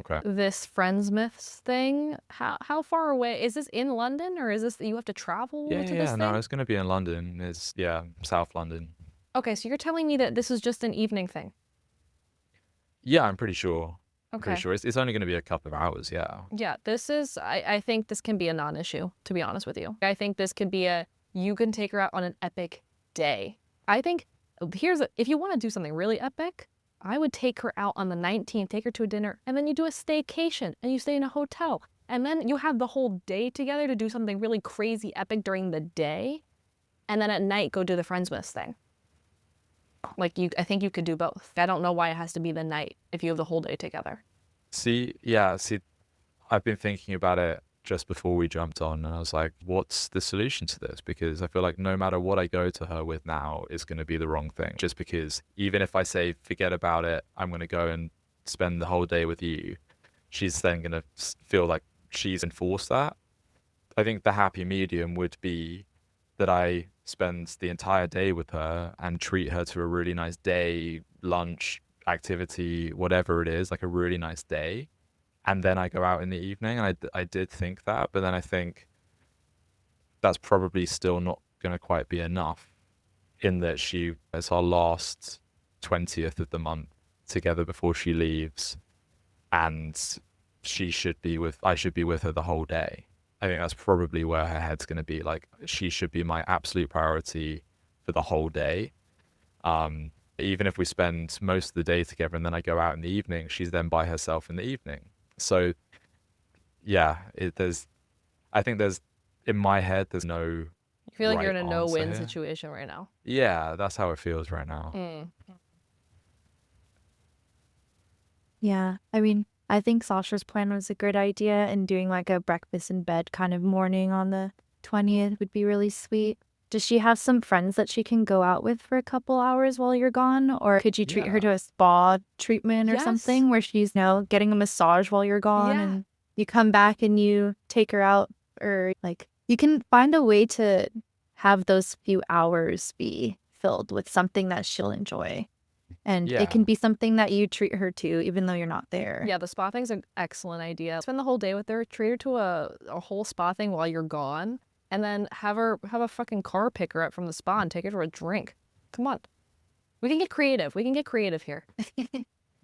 Okay. This Friendsmiths thing, how far away is this? In London, or is this you have to travel to this No, thing? it's going to be in London. It's South London. Okay, so you're telling me that this is just an evening thing. Yeah, I'm pretty sure. I'm Okay. pretty sure it's only going to be a couple of hours. Yeah. Yeah, this is, I think this can be a non-issue, to be honest with you. I think this could be you can take her out on an epic day. I think, if you want to do something really epic, I would take her out on the 19th, take her to a dinner, and then you do a staycation, and you stay in a hotel. And then you have the whole day together to do something really crazy epic during the day. And then at night, go do the Friendsmas thing. I think you could do both. I don't know why it has to be the night if you have the whole day together. See, I've been thinking about it just before we jumped on, and I was like, what's the solution to this? Because I feel like no matter what I go to her with now is going to be the wrong thing. Just because even if I say, forget about it, I'm going to go and spend the whole day with you, she's then going to feel like she's enforced that. I think the happy medium would be that I spend the entire day with her and treat her to a really nice day, lunch, activity, whatever it is, like a really nice day. And then I go out in the evening. And I did think that, but then I think that's probably still not going to quite be enough, in that it's our last 20th of the month together before she leaves. And I should be with her the whole day. I think that's probably where her head's going to be. Like, she should be my absolute priority for the whole day. Even if we spend most of the day together and then I go out in the evening, she's then by herself in the evening. So, yeah, I think in my head, there's no You feel like you're in a right no-win answer here. situation right now. Yeah, that's how it feels right now. Yeah, I mean, I think Sasha's plan was a good idea, and doing like a breakfast in bed kind of morning on the 20th would be really sweet. Does she have some friends that she can go out with for a couple hours while you're gone? Or could you treat her Yeah. to a spa treatment or Yes. something where she's, getting a massage while you're gone Yeah. and you come back and you take her out, or like you can find a way to have those few hours be filled with something that she'll enjoy. And Yeah. it can be something that you treat her to, even though you're not there. Yeah, the spa thing's an excellent idea. Spend the whole day with her, treat her to a whole spa thing while you're gone, and then have a fucking car pick her up from the spa and take her to a drink. Come on. We can get creative. We can get creative here.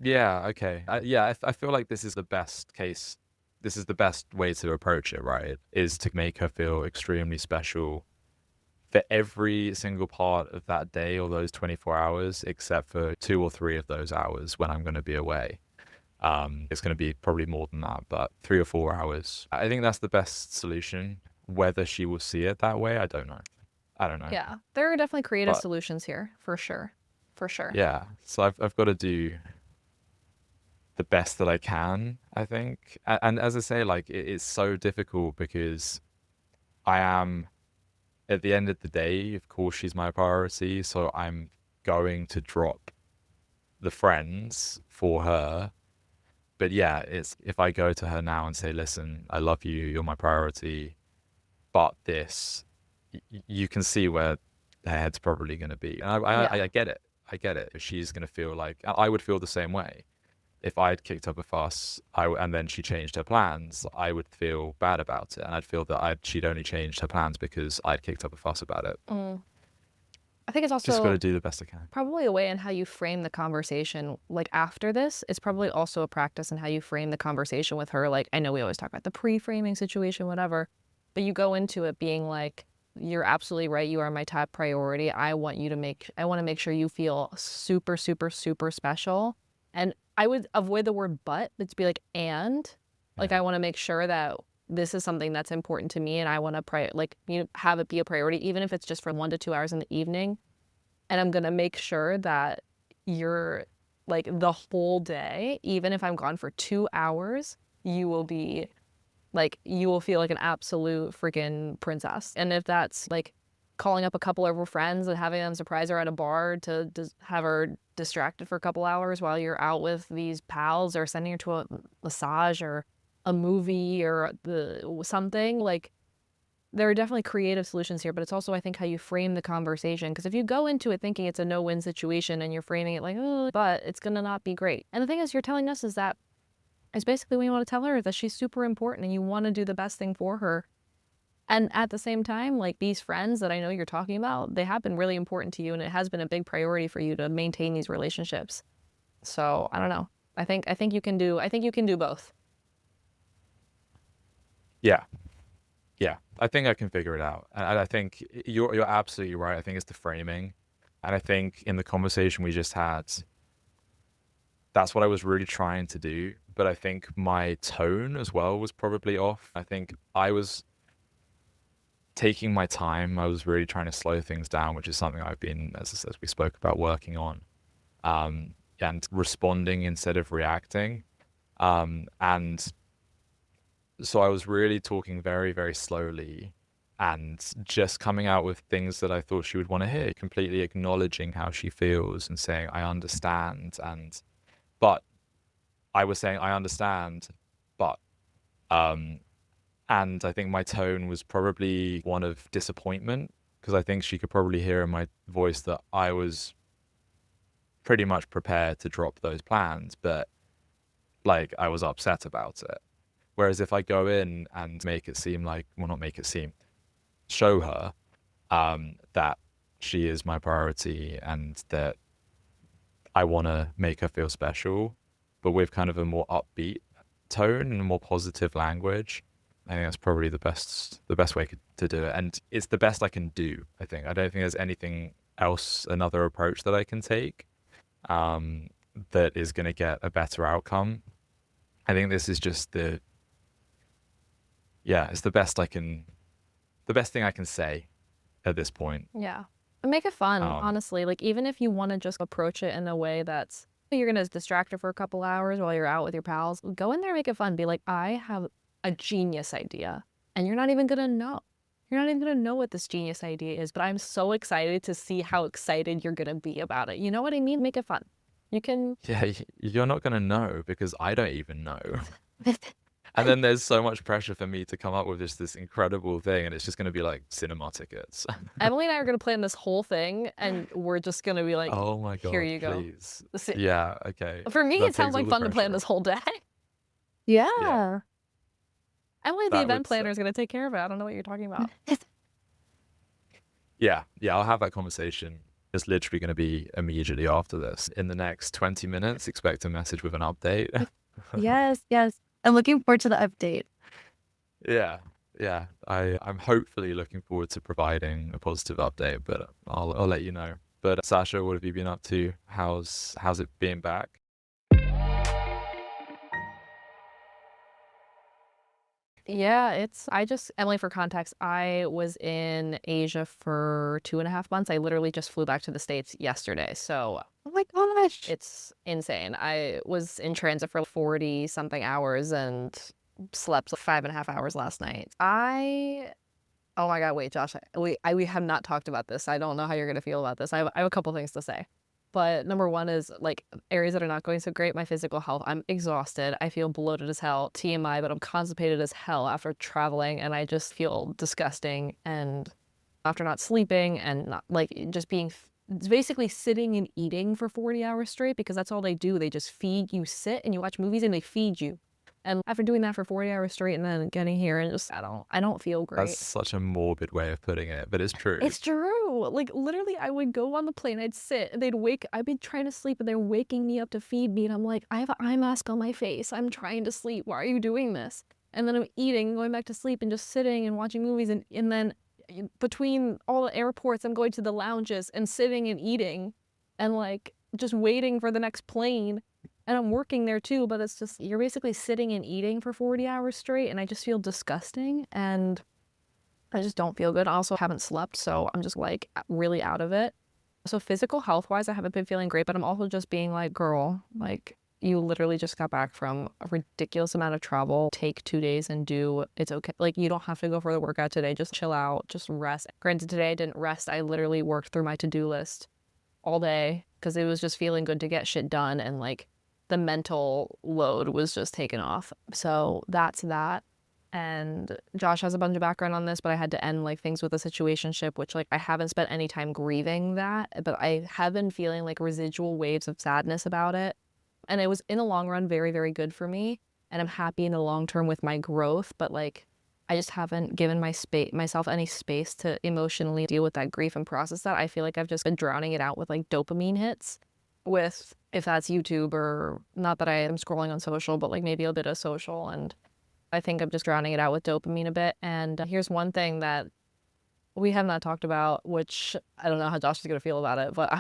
Yeah, okay. I feel like this is the best case. This is the best way to approach it, right? Is to make her feel extremely special for every single part of that day or those 24 hours, except for 2 or 3 of those hours when I'm going to be away. It's going to be probably more than that, but 3 or 4 hours. I think that's the best solution. Whether she will see it that way, I don't know. Yeah, there are definitely creative But- solutions here, for sure. For sure. Yeah, so I've got to do the best that I can, I think. And as I say, like, it's so difficult because I am, at the end of the day, of course, she's my priority. So I'm going to drop the friends for her. But yeah, it's if I go to her now and say, listen, I love you, you're my priority, but this, you can see where her head's probably going to be. And I get it. I get it. She's going to feel like, I would feel the same way. If I'd kicked up a fuss and then she changed her plans, I would feel bad about it. And I'd feel that she'd only changed her plans because I'd kicked up a fuss about it. I think it's Just got also to do the best I can. probably a way in how you frame the conversation. Like after this, it's probably also a practice in how you frame the conversation with her. Like I know we always talk about the pre-framing situation, whatever, but you go into it being like, you're absolutely right. You are my top priority. I want to make sure you feel super, super, super special. And I would avoid the word but, but to be like, and like, Yeah. I want to make sure that this is something that's important to me and I want to have it be a priority, even if it's just for 1 to 2 hours in the evening. And I'm going to make sure that you're like the whole day, even if I'm gone for 2 hours, you will be like, you will feel like an absolute freaking princess. And if that's like calling up a couple of her friends and having them surprise her at a bar to have her distracted for a couple hours while you're out with these pals, or sending her to a massage or a movie or something, like there are definitely creative solutions here, but it's also, I think, how you frame the conversation. Because if you go into it thinking it's a no-win situation and you're framing it like, oh, but it's going to not be great. And the thing is, you're telling us is that is basically what you want to tell her, that she's super important and you want to do the best thing for her. And at the same time, like these friends that I know you're talking about, they have been really important to you and it has been a big priority for you to maintain these relationships. So I don't know. I think you can do both. Yeah. Yeah. I think I can figure it out. And I think you're absolutely right. I think it's the framing. And I think in the conversation we just had, that's what I was really trying to do. But I think my tone as well was probably off. I think I was taking my time. I was really trying to slow things down, which is something I've been, as we spoke about, working on, and responding instead of reacting. And so I was really talking very, very slowly and just coming out with things that I thought she would want to hear, completely acknowledging how she feels and saying, I understand. But I was saying, I understand, but, um, and I think my tone was probably one of disappointment, because I think she could probably hear in my voice that I was pretty much prepared to drop those plans, but like I was upset about it. Whereas if I go in and make it seem like, well, not make it seem, show her that she is my priority and that I want to make her feel special, but with kind of a more upbeat tone and a more positive language, I think that's probably the best way to do it. And it's the best I can do, I think. I don't think there's anything else, another approach that I can take that is going to get a better outcome. I think this is just it's the best thing I can say at this point. Yeah. And make it fun, Um, honestly. Like, even if you want to just approach it in a way that's, you're going to distract her for a couple hours while you're out with your pals, go in there, make it fun. Be like, I have a genius idea. And you're not even going to know. You're not even going to know what this genius idea is, but I'm so excited to see how excited you're going to be about it. You know what I mean? Make it fun. You can. yeah, you're not going to know because I don't even know. And then there's so much pressure for me to come up with this incredible thing, and it's just going to be like cinema tickets. Emily and I are going to plan this whole thing, and we're just going to be like, Oh my God, here you go. please. Yeah, okay. For me, That it sounds takes like all the fun to plan pressure this off. whole day. Yeah. Emily, the That event would planner, is going to take care of it. I don't know what you're talking about. Yeah, I'll have that conversation. It's literally going to be immediately after this. In the next 20 minutes, expect a message with an update. Yes, yes. I'm looking forward to the update. Yeah. I'm hopefully looking forward to providing a positive update, but I'll let you know. But Sasha, what have you been up to? How's it being back? Yeah, Emily, for context, I was in Asia for 2.5 months. I literally just flew back to the States yesterday. So Oh my gosh. it's insane. I was in transit for 40 something hours and slept 5.5 hours last night. Oh my God, wait, Josh, we have not talked about this. I don't know how you're going to feel about this. I have a couple things to say. But number one is like areas that are not going so great, my physical health. I'm exhausted. I feel bloated as hell. TMI, but I'm constipated as hell after traveling and I just feel disgusting. And after not sleeping and not like just being basically sitting and eating for 40 hours straight, because that's all they do. They just feed you, sit and you watch movies and they feed you. And after doing that for 40 hours straight and then getting here and just, I don't feel great. That's such a morbid way of putting it, but it's true. It's true. Like literally I would go on the plane, I'd sit and I'd be trying to sleep and they're waking me up to feed me. And I'm like, I have an eye mask on my face. I'm trying to sleep. Why are you doing this? And then I'm eating, going back to sleep and just sitting and watching movies. And then between all the airports, I'm going to the lounges and sitting and eating and like just waiting for the next plane. And I'm working there too, but it's just, you're basically sitting and eating for 40 hours straight. And I just feel disgusting and I just don't feel good. I also haven't slept, so I'm just like really out of it. So physical health wise, I haven't been feeling great, but I'm also just being like, girl, like you literally just got back from a ridiculous amount of travel. Take 2 days and it's okay. Like you don't have to go for the workout today. Just chill out, just rest. Granted, today I didn't rest. I literally worked through my to-do list all day because it was just feeling good to get shit done. And like the mental load was just taken off. So that's that. And Josh has a bunch of background on this, but I had to end like things with a situationship, which like I haven't spent any time grieving that, but I have been feeling like residual waves of sadness about it. And it was in the long run very, very good for me. And I'm happy in the long term with my growth, but like I just haven't given myself any space to emotionally deal with that grief and process that. I feel like I've just been drowning it out with like dopamine hits with, if that's YouTube or not that I am scrolling on social, but like maybe a bit of social. And I think I'm just drowning it out with dopamine a bit. And here's one thing that we have not talked about, which I don't know how Josh is going to feel about it, but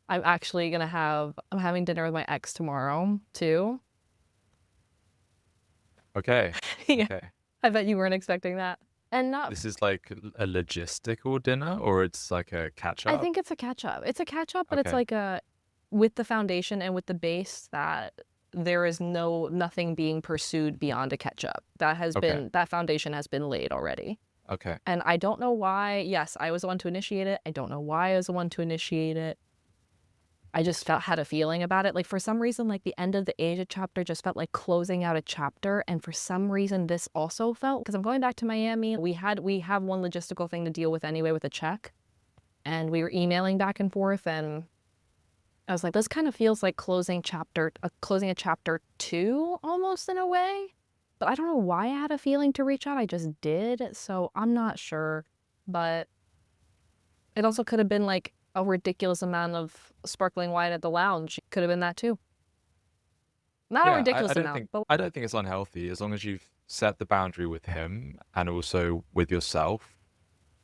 I'm actually I'm having dinner with my ex tomorrow too. Okay. Yeah. Okay. I bet you weren't expecting that. And not, This is like a logistical dinner, or it's like a catch up? I think it's a catch up. It's a catch up, but it's Okay. like with the foundation and with the base that there is nothing being pursued beyond a catch up. That foundation has been laid already. Okay. And I don't know why. Yes, I was the one to initiate it. I don't know why I was the one to initiate it. I just had a feeling about it. Like for some reason, like the end of the Asia chapter just felt like closing out a chapter. And for some reason, this also felt, because I'm going back to Miami. We have one logistical thing to deal with anyway with a check. And we were emailing back and forth. And I was like, this kind of feels like closing a chapter 2 almost in a way. But I don't know why I had a feeling to reach out. I just did. So I'm not sure. But it also could have been like a ridiculous amount of sparkling wine at the lounge. Could have been that too. Not a ridiculous amount. But I don't think it's unhealthy as long as you've set the boundary with him and also with yourself.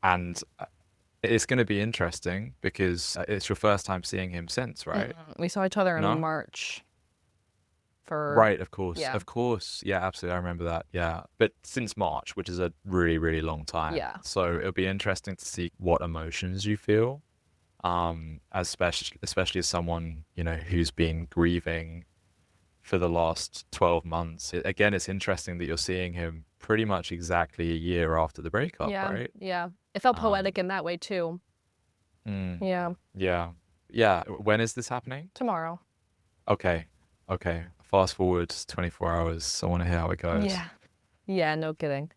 And it's going to be interesting because it's your first time seeing him since, right? we saw each other in No? March. Right, of course. Yeah. Of course. Yeah, absolutely. I remember that. Yeah. But since March, which is a really, really long time. Yeah. So it'll be interesting to see what emotions you feel. Especially as someone, you know, who's been grieving for the last 12 months. Again, it's interesting that you're seeing him pretty much exactly a year after the breakup, Yeah. right? Yeah. It felt poetic in that way too. Mm, Yeah. yeah. Yeah. When is this happening? Tomorrow. Okay. Fast forward 24 hours. I want to hear how it goes. Yeah. Yeah, no kidding.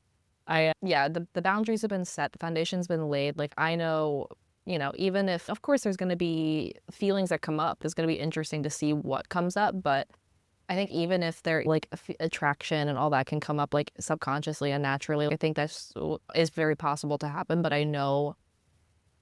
The boundaries have been set. The foundation's been laid. Like I know, you know, even if, of course, there's going to be feelings that come up, it's going to be interesting to see what comes up. But I think even if there like attraction and all that can come up like subconsciously and naturally, I think is very possible to happen. But I know,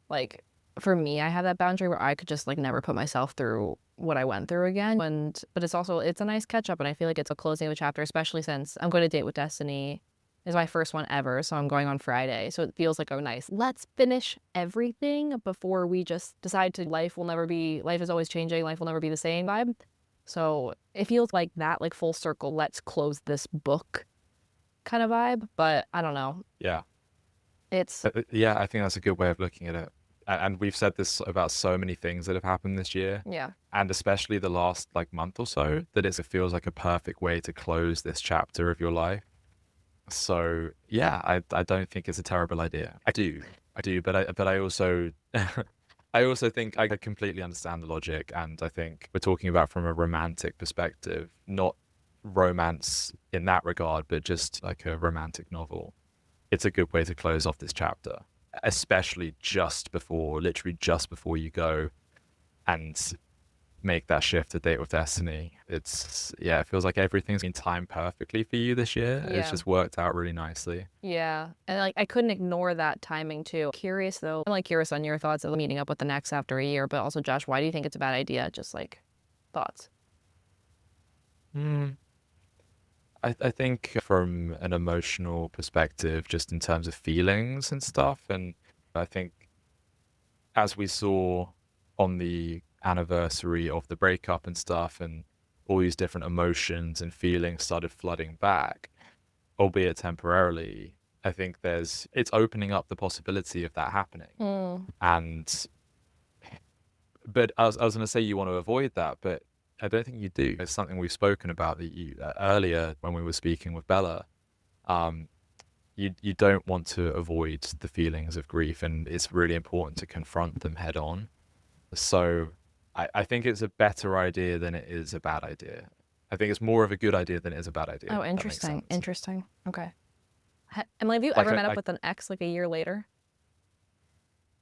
like, for me, I have that boundary where I could just like never put myself through what I went through again. But it's a nice catch up. And I feel like it's a closing of a chapter, especially since I'm going to Date with Destiny. Is my first one ever, so I'm going on Friday. So it feels like a nice, let's finish everything before we just decide life is always changing, life will never be the same vibe. So it feels like that, like full circle, let's close this book kind of vibe. But I don't know. Yeah. It's Yeah, I think that's a good way of looking at it. And we've said this about so many things that have happened this year. Yeah. And especially the last like month or so, that it feels like a perfect way to close this chapter of your life. So yeah, I don't think it's a terrible idea. I do, but I also I also think I completely understand the logic, and I think we're talking about from a romantic perspective, not romance in that regard, but just like a romantic novel. It's a good way to close off this chapter, especially literally just before you go, and make that shift to Date with Destiny. It feels like everything's been timed perfectly for you this year. It's Yeah. just worked out really nicely. Yeah. And like I couldn't ignore that timing too. Curious though. I'm like curious on your thoughts of meeting up with the next after a year, but also Josh, why do you think it's a bad idea? Just like thoughts. Mm. I think from an emotional perspective, just in terms of feelings and stuff, and I think as we saw on the anniversary of the breakup and stuff, and all these different emotions and feelings started flooding back, albeit temporarily, I think it's opening up the possibility of that happening. Mm. And but I was going to say you want to avoid that, but I don't think you do. It's something we've spoken about that you earlier when we were speaking with Bella. Um, you don't want to avoid the feelings of grief, and it's really important to confront them head on. So I think it's a better idea than it is a bad idea. I think it's more of a good idea than it is a bad idea. Oh, if that makes interesting. sense. Interesting. Okay. Emily, have you Like ever I, met up I with an ex like a year later?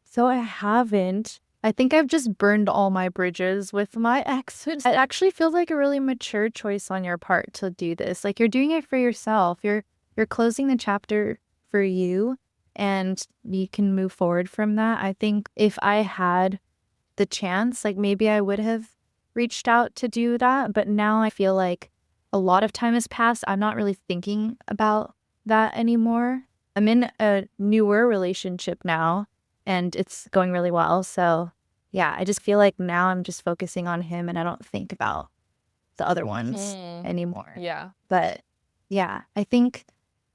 So I haven't. I think I've just burned all my bridges with my ex. It actually feels like a really mature choice on your part to do this. Like you're doing it for yourself. You're closing the chapter for you and you can move forward from that. I think if I had the chance, like maybe I would have reached out to do that, but now I feel like a lot of time has passed. I'm not really thinking about that anymore. I'm in a newer relationship now and it's going really well. So yeah, I just feel like now I'm just focusing on him and I don't think about the other ones anymore. Yeah. But yeah, I think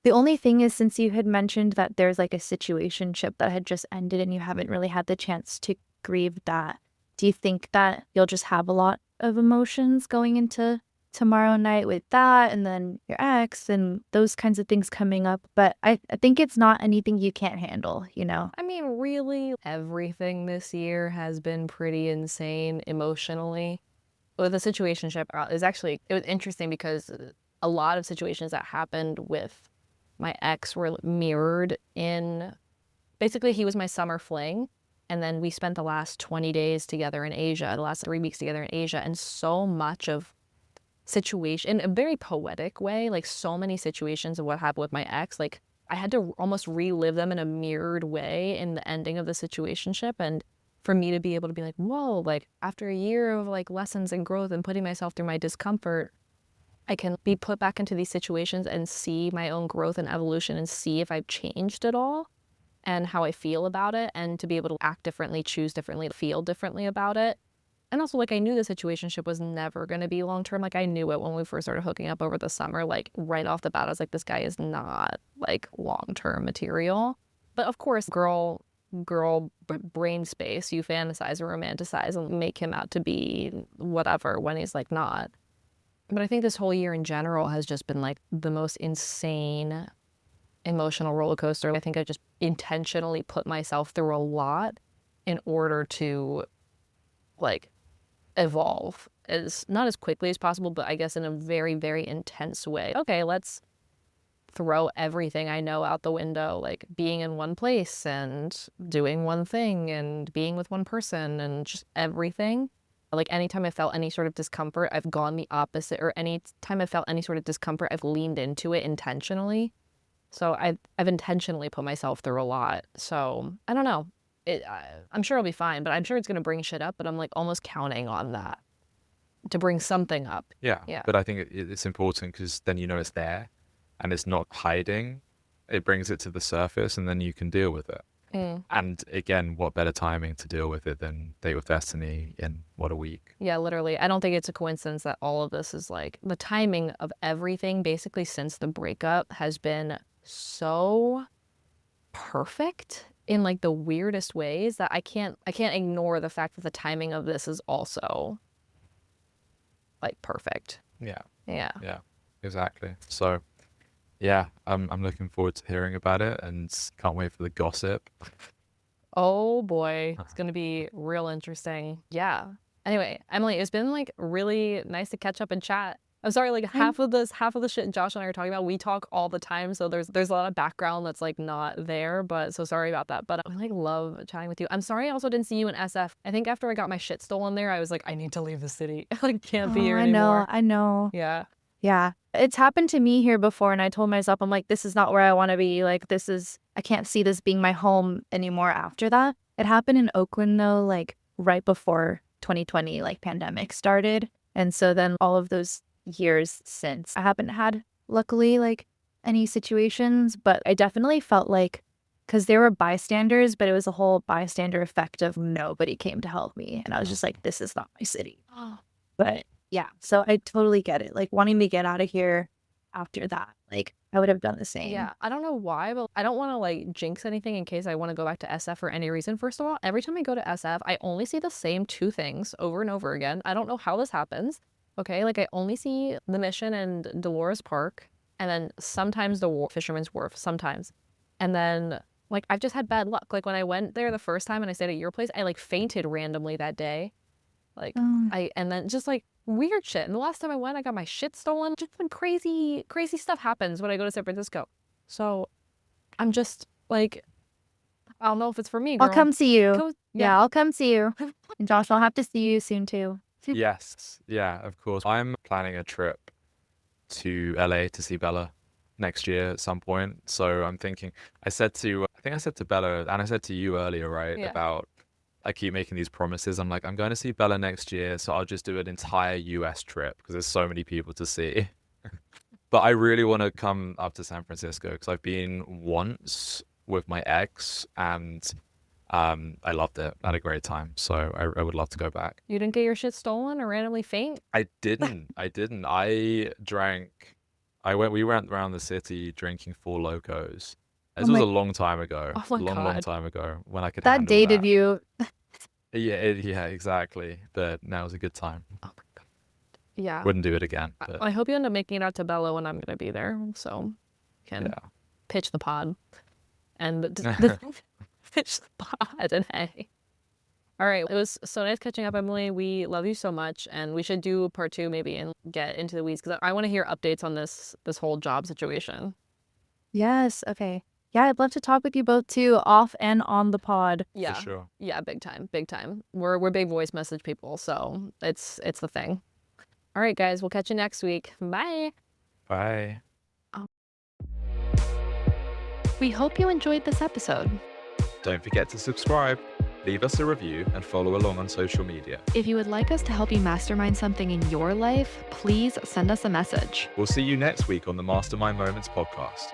the only thing is, since you had mentioned that there's like a situationship that had just ended and you haven't really had the chance to grieve that, do you think that you'll just have a lot of emotions going into tomorrow night with that and then your ex and those kinds of things coming up? But I think it's not anything you can't handle, you know? I mean, really, everything this year has been pretty insane emotionally. With the situationship, it was interesting because a lot of situations that happened with my ex were mirrored in, basically he was my summer fling. And then we spent the last 20 days together in Asia, the last 3 weeks together in Asia. And so much of situation, in a very poetic way, like so many situations of what happened with my ex, like I had to almost relive them in a mirrored way in the ending of the situationship. And for me to be able to be like, whoa, like after a year of like lessons and growth and putting myself through my discomfort, I can be put back into these situations and see my own growth and evolution and see if I've changed at all and how I feel about it, and to be able to act differently, choose differently, feel differently about it. And also, like, I knew the situationship was never going to be long-term. Like, I knew it when we first started hooking up over the summer. Like, right off the bat, I was like, this guy is not, like, long-term material. But of course, girl brain space, you fantasize or romanticize and make him out to be whatever when he's, like, not. But I think this whole year in general has just been, like, the most insane emotional roller coaster. I think I just intentionally put myself through a lot in order to, like, evolve as not as quickly as possible, but I guess in a very, very intense way. Okay, let's throw everything I know out the window, like being in one place and doing one thing and being with one person and just everything. Like anytime I felt any sort of discomfort, I've gone the opposite, or any time I felt any sort of discomfort, I've leaned into it intentionally. So I've intentionally put myself through a lot. So I don't know. I'm sure I'll be fine, but I'm sure it's going to bring shit up, but I'm like almost counting on that to bring something up. Yeah, Yeah. but I think it's important because then you know it's there and it's not hiding. It brings it to the surface and then you can deal with it. And again, what better timing to deal with it than Date with Destiny in what, a week? Yeah, literally. I don't think it's a coincidence that all of this is like the timing of everything basically since the breakup has been so perfect in like the weirdest ways that I can't ignore the fact that the timing of this is also like perfect. Yeah, Yeah. exactly. So yeah, I'm looking forward to hearing about it and can't wait for the gossip. Oh boy, it's gonna be real interesting. Yeah. Anyway, Emily, it's been like really nice to catch up and chat. I'm sorry, like half of the shit Josh and I are talking about, we talk all the time. So there's a lot of background that's like not there, but so sorry about that. But I like love chatting with you. I'm sorry I also didn't see you in SF. I think after I got my shit stolen there, I was like, I need to leave the city. I like can't be here anymore. I know. Yeah. Yeah. It's happened to me here before, and I told myself, I'm like, this is not where I want to be. Like, I can't see this being my home anymore after that. It happened in Oakland, though, like right before 2020, like pandemic started. And so then all of those years since, I haven't had, luckily, like any situations, but I definitely felt like, because there were bystanders, but it was a whole bystander effect of nobody came to help me. And I was just like, this is not my city. But yeah, so I totally get it. Like wanting to get out of here after that, like I would have done the same. Yeah, I don't know why, but I don't want to like jinx anything in case I want to go back to SF for any reason. First of all, every time I go to SF, I only see the same two things over and over again. I don't know how this happens. Okay, like I only see the Mission and Dolores Park, and then sometimes the Fisherman's Wharf, sometimes. And then like I've just had bad luck. Like when I went there the first time and I stayed at your place, I like fainted randomly that day. Like and then just like weird shit. And the last time I went, I got my shit stolen. Just like crazy stuff happens when I go to San Francisco. So I'm just like, I don't know if it's for me, girl. I'll come see you. Yeah. Yeah, I'll come see you. And Josh, I'll have to see you soon too. Yes. Yeah, of course. I'm planning a trip to LA to see Bella next year at some point. So I'm thinking, I think I said to Bella, and I said to you earlier, right, Yeah. about I keep making these promises. I'm like, I'm going to see Bella next year, so I'll just do an entire US trip because there's so many people to see. But I really want to come up to San Francisco because I've been once with my ex and I loved it. I had a great time. So I would love to go back. You didn't get your shit stolen or randomly faint? I didn't. We went around the city drinking Four Locos. This was a long time ago. Oh my long God. time ago when I could That handle dated that. you. Yeah, exactly. But now was a good time. Oh my God. Yeah. Wouldn't do it again. But I hope you end up making it out to Bella when I'm going to be there. So you can yeah. pitch the pod. And pitch the pod and hey. All right. It was so nice catching up, Emily. We love you so much. And we should do part 2 maybe and get into the weeds because I want to hear updates on this whole job situation. Yes. Okay. Yeah, I'd love to talk with you both too, off and on the pod. Yeah. For sure. Yeah, big time. Big time. We're big voice message people, so it's the thing. All right, guys, we'll catch you next week. Bye. Bye. We hope you enjoyed this episode. Don't forget to subscribe, leave us a review, and follow along on social media. If you would like us to help you mastermind something in your life, please send us a message. We'll see you next week on the Mastermind Moments podcast.